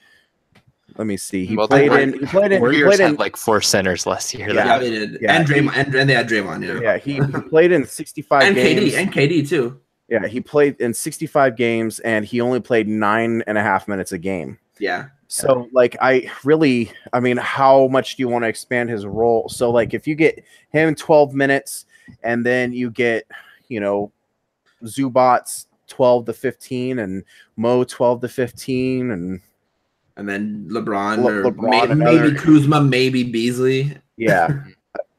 Speaker 2: Let me see. He played in.
Speaker 4: Warriors had like 4 centers last year.
Speaker 1: Yeah, they did. Yeah, and Draymond, and they had Draymond. Yeah,
Speaker 2: he played in 65 games.
Speaker 1: And KD too.
Speaker 2: Yeah, he played in 65 games, and he only played 9.5 minutes a game.
Speaker 1: Yeah.
Speaker 2: So, like, how much do you want to expand his role? So, like, if you get him 12 minutes, and then you get, Zubats 12 to 15, and Mo 12 to 15, and
Speaker 1: then LeBron maybe Kuzma, maybe Beasley.
Speaker 2: Yeah.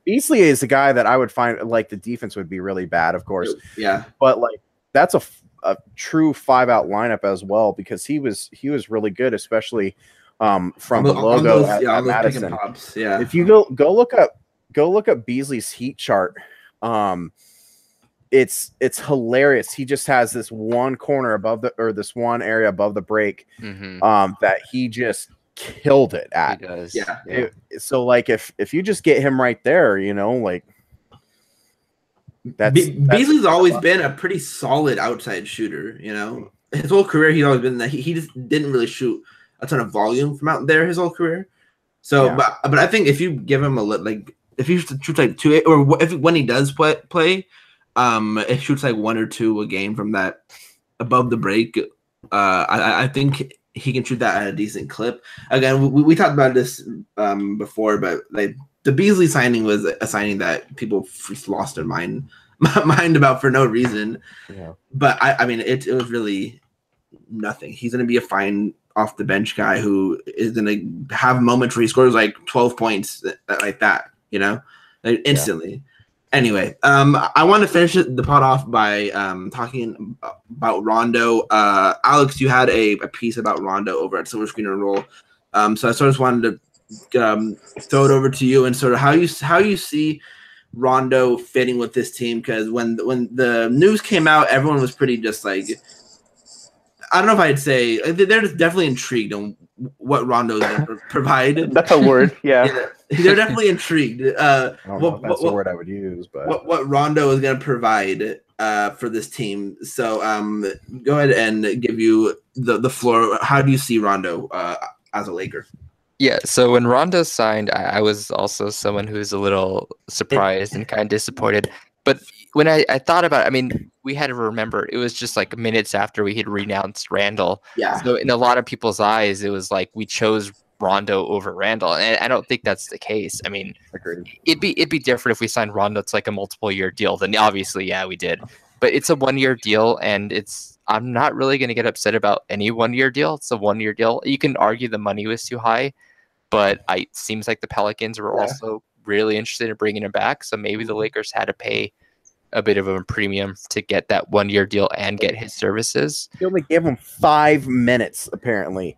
Speaker 2: Beasley is the guy that I would find, like, the defense would be really bad, of course.
Speaker 1: Yeah.
Speaker 2: But, like, that's a true 5-out lineup as well, because he was really good, especially from the logo at Madison.
Speaker 1: Yeah.
Speaker 2: If you go look up Beasley's heat chart, it's hilarious. He just has this one corner this one area above the break that he just killed it at.
Speaker 4: He does.
Speaker 1: Yeah.
Speaker 2: So like if you just get him right there, like
Speaker 1: Beasley's always been a pretty solid outside shooter. His whole career he's always been that. He just didn't really shoot a ton of volume from out there his whole career. So, but I think if you give him if he shoots like 2, or when he does play, it shoots like 1 or 2 a game from that above the break. I think he can shoot that at a decent clip. Again, we talked about this before, but like the Beasley signing was a signing that people just lost their mind about for no reason.
Speaker 2: Yeah.
Speaker 1: But it was really nothing. He's going to be a fine off the bench guy who is going to have moments where he scores like 12 points like that, like instantly. Yeah. Anyway, I want to finish the pod off by talking about Rondo. Alex, you had a piece about Rondo over at Silver Screen and Roll. So I sort of wanted to throw it over to you and sort of how you see Rondo fitting with this team, because when the news came out, everyone was pretty just like, I don't know if I'd say they're just definitely intrigued on what Rondo's going to provide.
Speaker 3: That's a word, yeah.
Speaker 1: They're definitely intrigued.
Speaker 2: I don't know if that's the word I would use, but
Speaker 1: what Rondo is going to provide for this team. So go ahead and give you the floor. How do you see Rondo as a Laker?
Speaker 4: Yeah, so when Rondo signed, I was also someone who's a little surprised and kind of disappointed. But when I thought about it, we had to remember it was just like minutes after we had renounced Randall.
Speaker 1: Yeah.
Speaker 4: So in a lot of people's eyes, it was like we chose Rondo over Randall, and I don't think that's the case.
Speaker 2: Agreed.
Speaker 4: It'd be different if we signed Rondo to like a multiple year deal. Then obviously, yeah, we did. But it's a 1-year deal, and I'm not really going to get upset about any 1-year deal. It's a 1-year deal. You can argue the money was too high, but it seems like the Pelicans were also really interested in bringing him back. So maybe the Lakers had to pay a bit of a premium to get that 1-year deal and get his services.
Speaker 2: He only gave him 5 minutes, apparently.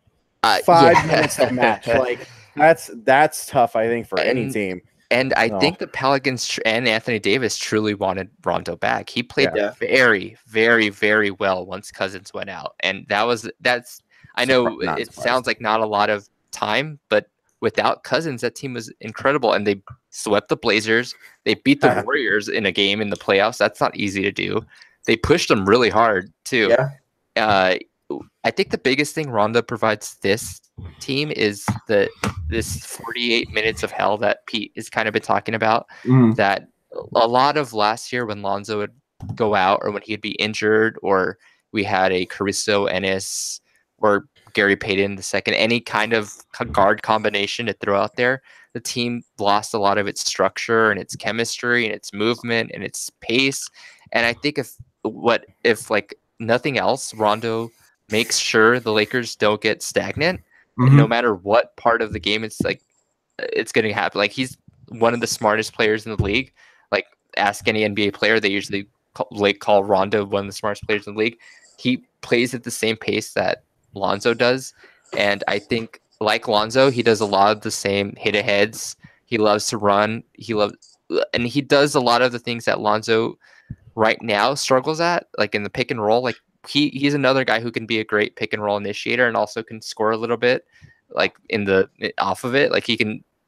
Speaker 2: 5 minutes to match. Like that's tough, I think, for any team.
Speaker 4: And I think the Pelicans and Anthony Davis truly wanted Rondo back. He played very, very, very well once Cousins went out, and that's. I know it sounds like not a lot of time, but without Cousins, that team was incredible, and they swept the Blazers. They beat the Warriors in a game in the playoffs. That's not easy to do. They pushed them really hard too.
Speaker 1: Yeah.
Speaker 4: I think the biggest thing Rondo provides this team is this 48 minutes of hell that Pete has kind of been talking about. That a lot of last year when Lonzo would go out, or when he'd be injured, or we had a Caruso, Ennis, or Gary Payton II, any kind of guard combination to throw out there, the team lost a lot of its structure and its chemistry and its movement and its pace. And I think if what if like nothing else, Rondo makes sure the Lakers don't get stagnant, and no matter what part of the game it's going to happen. Like he's one of the smartest players in the league. Like ask any NBA player, they usually call Rondo one of the smartest players in the league. He plays at the same pace that Lonzo does, and I think like Lonzo, he does a lot of the same hit-aheads. He loves to run. And he does a lot of the things that Lonzo right now struggles at, like in the pick and roll. Like he's another guy who can be a great pick and roll initiator and also can score a little bit, like off of it. Like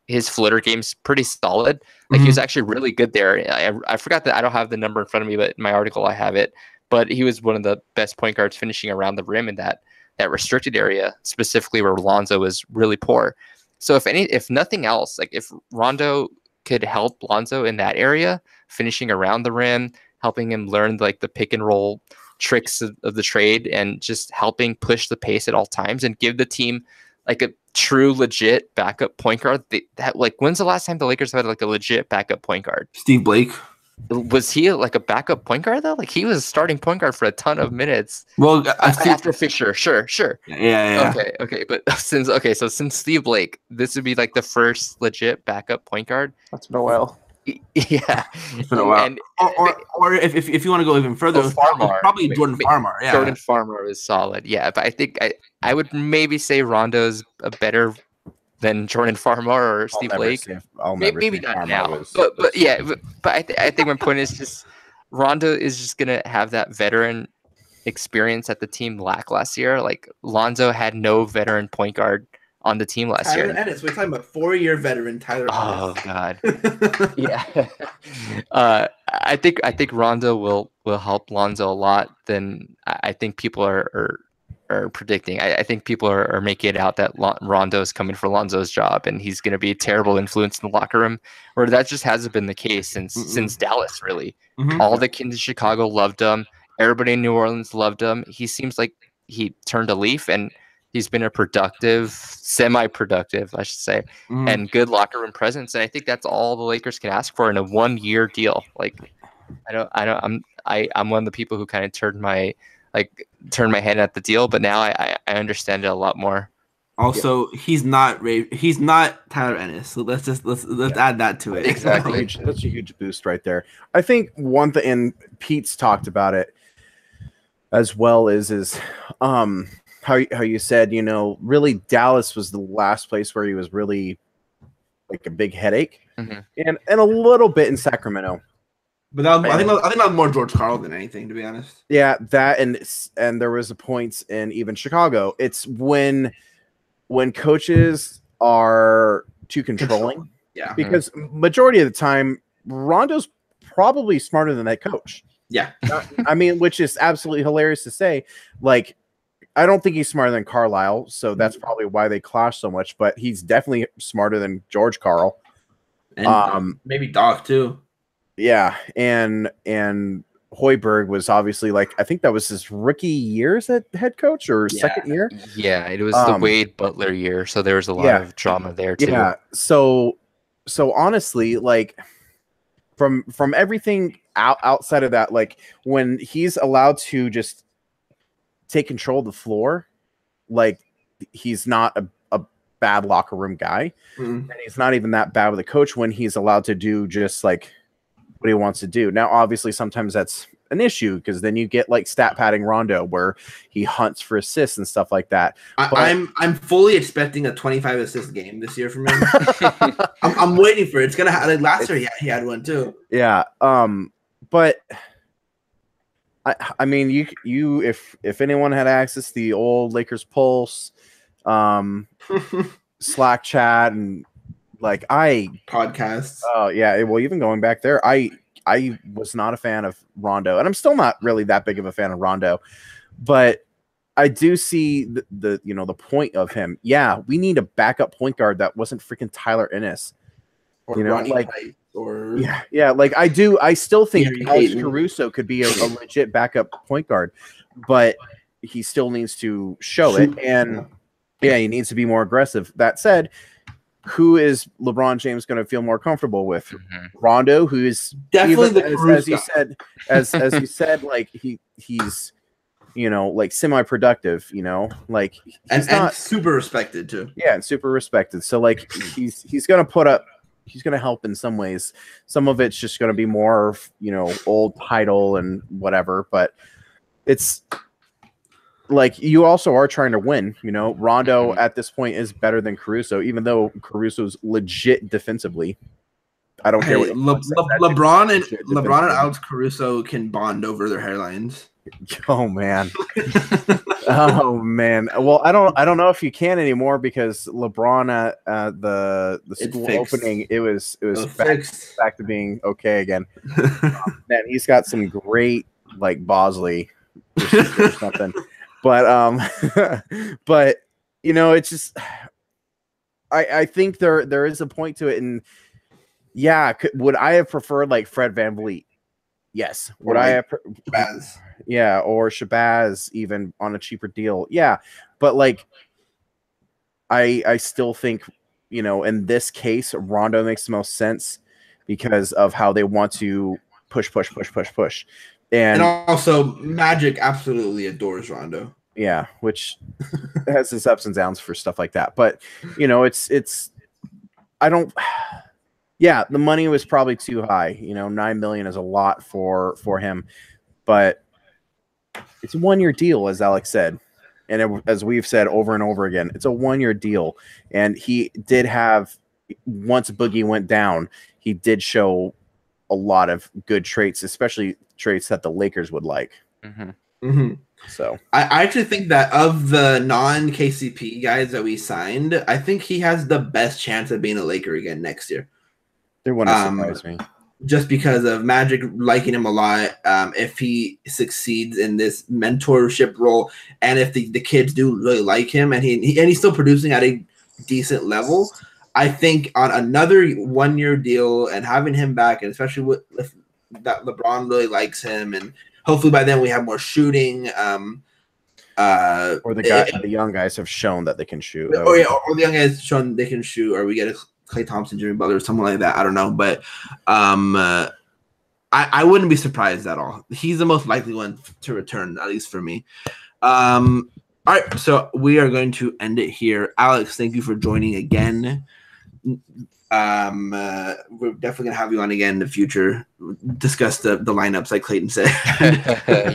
Speaker 4: his floater game's pretty solid. Like he was actually really good there. I forgot that I don't have the number in front of me, but in my article I have it. But he was one of the best point guards finishing around the rim in that restricted area, specifically where Lonzo was really poor. So if nothing else, like if Rondo could help Lonzo in that area, finishing around the rim, helping him learn like the pick and roll tricks of the trade, and just helping push the pace at all times and give the team like a true legit backup point guard. When's the last time the Lakers had like a legit backup point guard?
Speaker 1: Steve Blake.
Speaker 4: Was he like a backup point guard though? Like he was starting point guard for a ton of minutes.
Speaker 1: Well,
Speaker 4: after Fisher, sure.
Speaker 1: Yeah.
Speaker 4: Okay, but since Steve Blake, this would be like the first legit backup point guard.
Speaker 3: That's been a while.
Speaker 4: Yeah,
Speaker 1: it's been a while. And, or if you want to go even further, probably Jordan Farmar. Yeah,
Speaker 4: Jordan Farmar is solid. Yeah, but I think I would maybe say Rondo's a better than Jordan Farmar or Steve Blake. Maybe not now, but I think my point is just Rondo is just gonna have that veteran experience that the team lacked last year. Like Lonzo had no veteran point guard on the team last year.
Speaker 1: Tyler Ennis, we're talking about 4-year veteran Tyler Ennis.
Speaker 4: Oh God, yeah. I think Rondo will help Lonzo a lot than I think people are predicting. I think people are making it out that Rondo is coming for Lonzo's job and he's going to be a terrible influence in the locker room, where that just hasn't been the case since Dallas, really. All the kids in Chicago loved him. Everybody in New Orleans loved him. He seems like he turned a leaf, and he's been a semi-productive, I should say, and good locker room presence. And I think that's all the Lakers can ask for in a 1-year deal. Like, I'm one of the people who kind of turned my head at the deal, but now I understand it a lot more.
Speaker 1: Also, he's not Tyler Ennis, so let's add that to it.
Speaker 4: Exactly,
Speaker 2: that's a huge boost right there. I think one thing, and Pete's talked about it as well, is how you said, really Dallas was the last place where he was really like a big headache, and a little bit in Sacramento.
Speaker 1: But I think that was more George Karl than anything, to be honest.
Speaker 2: Yeah, that and there was a points in even Chicago. It's when coaches are too controlling.
Speaker 1: Yeah.
Speaker 2: Because majority of the time, Rondo's probably smarter than that coach.
Speaker 1: Yeah.
Speaker 2: I mean, which is absolutely hilarious to say. Like, I don't think he's smarter than Carlisle, so that's probably why they clash so much. But he's definitely smarter than George Karl.
Speaker 1: And maybe Doc too.
Speaker 2: Yeah, and Hoiberg was obviously I think that was his rookie year as a head coach or second year.
Speaker 4: Yeah, it was the Wade Butler year, so there was a lot of drama there too.
Speaker 2: Yeah, so honestly, from everything outside of that, when he's allowed to just take control of the floor, he's not a bad locker room guy, and he's not even that bad with a coach when he's allowed to do just what he wants to do. Now, obviously, sometimes that's an issue because then you get stat padding Rondo where he hunts for assists and stuff like that.
Speaker 1: I'm fully expecting a 25 assist game this year from him. I'm waiting for it. It's gonna happen. Last year he had one too.
Speaker 2: Yeah. But I mean, you if anyone had access to the old Lakers Pulse, Slack chat, and
Speaker 1: podcasts.
Speaker 2: Oh yeah, well, even going back there, I was not a fan of Rondo, and I'm still not really that big of a fan of Rondo, but I do see the point of him. Yeah, we need a backup point guard that wasn't freaking Tyler Ennis.
Speaker 1: Or
Speaker 2: I still think Alex Caruso could be a legit backup point guard, but he still needs to show it, and he needs to be more aggressive. That said, who is LeBron James going to feel more comfortable with?
Speaker 4: Mhm.
Speaker 2: Rondo, who is
Speaker 1: Definitely
Speaker 2: even,
Speaker 1: the
Speaker 2: as you said, as you said, like he's like semi-productive, like he's
Speaker 1: and
Speaker 2: not
Speaker 1: super respected too.
Speaker 2: Yeah, and super respected. So like he's gonna put up, he's gonna help in some ways. Some of it's just gonna be more, old title and whatever. But it's like you also are trying to win. Rondo at this point is better than Caruso, even though Caruso's legit defensively. I don't care what
Speaker 1: LeBron and Alex Caruso can bond over their hairlines.
Speaker 2: Oh man. Oh man. Well, I don't know if you can anymore because LeBron at the school opening, it was back to being okay again. Man, he's got some great like Bosley or something. But but it's just I think there is a point to it, and yeah, would I have preferred like Fred VanVleet? Yes. Would I have
Speaker 1: Shabazz?
Speaker 2: Yeah, or Shabazz even on a cheaper deal. Yeah, but like I still think, in this case, Rondo makes the most sense because of how they want to push. And
Speaker 1: also Magic absolutely adores Rondo.
Speaker 2: Yeah, which has its ups and downs for stuff like that. But it's I don't yeah, the money was probably too high. $9 million is a lot for him, but it's a 1-year deal, as Alex said, and as we've said over and over again, it's a 1-year deal. And he did have, once Boogie went down, he did show a lot of good traits, especially traits that the Lakers would like.
Speaker 4: Mm-hmm.
Speaker 1: Mm-hmm.
Speaker 2: So
Speaker 1: I actually think that of the non-KCP guys that we signed, I think he has the best chance of being a Laker again next year.
Speaker 2: It wouldn't surprise me.
Speaker 1: Just because of Magic liking him a lot. If he succeeds in this mentorship role, and if the kids do really like him, and he's still producing at a decent level, I think on another 1-year deal and having him back, and especially if that LeBron really likes him, and hopefully by then we have more shooting.
Speaker 2: Or the young guys have shown that they can shoot.
Speaker 1: Or the young guys shown they can shoot, or we get a Clay Thompson, Jimmy Butler, or something like that. I don't know, but I wouldn't be surprised at all. He's the most likely one to return, at least for me. All right, so we are going to end it here. Alex, thank you for joining again. We're definitely gonna have you on again in the future. Discuss the lineups, like Clayton said.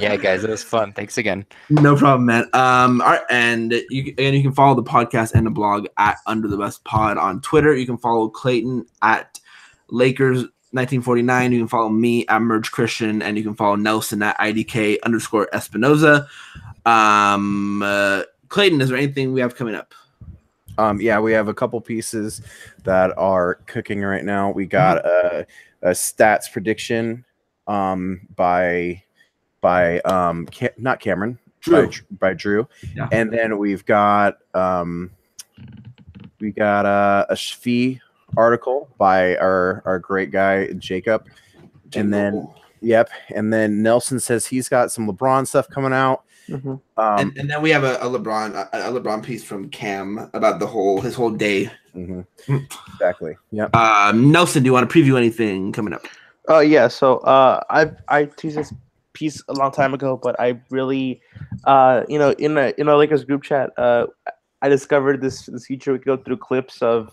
Speaker 4: Yeah, guys, it was fun. Thanks again.
Speaker 1: No problem, man. All right, and you can follow the podcast and the blog at Under the Best Pod on Twitter. You can follow Clayton at Lakers 1949. You can follow me at Merge Christian, and you can follow Nelson at IDK_Espinoza. Clayton, is there anything we have coming up?
Speaker 2: Yeah, we have a couple pieces that are cooking right now. We got a stats prediction by not Cameron,
Speaker 1: Drew.
Speaker 2: by Drew.
Speaker 1: Yeah.
Speaker 2: And then we've got a Shfee article by our great guy Jacob. And then and then Nelson says he's got some LeBron stuff coming out.
Speaker 3: Mm-hmm.
Speaker 1: And then we have a LeBron piece from Cam about his whole day.
Speaker 2: Mm-hmm. Exactly. Yep.
Speaker 1: Nelson, do you want to preview anything coming up?
Speaker 3: Yeah. So I teased this piece a long time ago, but I really in a Lakers group chat, I discovered this feature. We could go through clips of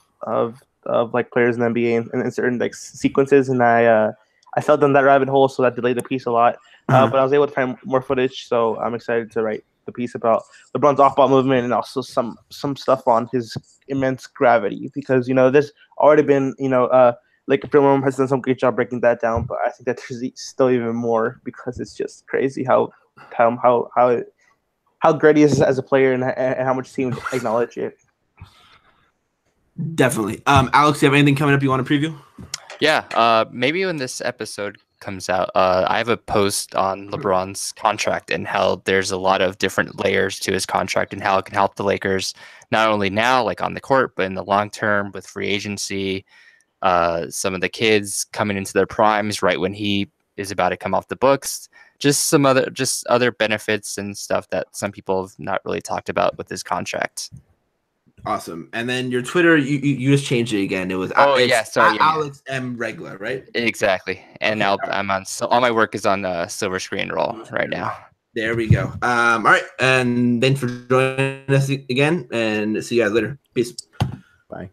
Speaker 3: like players in the NBA and certain like sequences, and I fell down that rabbit hole, so that delayed the piece a lot. But I was able to find more footage, so I'm excited to write the piece about LeBron's off-ball movement and also some stuff on his immense gravity, because there's already been like Film Room has done some great job breaking that down, but I think that there's still even more, because it's just crazy how great he is as a player and how much teams acknowledge it.
Speaker 1: Definitely. Alex, do you have anything coming up you want to preview?
Speaker 4: Yeah, maybe when this episode comes out, I have a post on LeBron's contract and how there's a lot of different layers to his contract and how it can help the Lakers, not only now, like on the court, but in the long term with free agency, some of the kids coming into their primes right when he is about to come off the books, just other benefits and stuff that some people have not really talked about with his contract.
Speaker 1: Awesome. And then your Twitter, you just changed it again. It was Alex M Regla, right?
Speaker 4: Exactly. And now I'm on. So all my work is on Silver Screen Roll right now.
Speaker 1: There we go. All right, and thanks for joining us again, and see you guys later. Peace.
Speaker 2: Bye.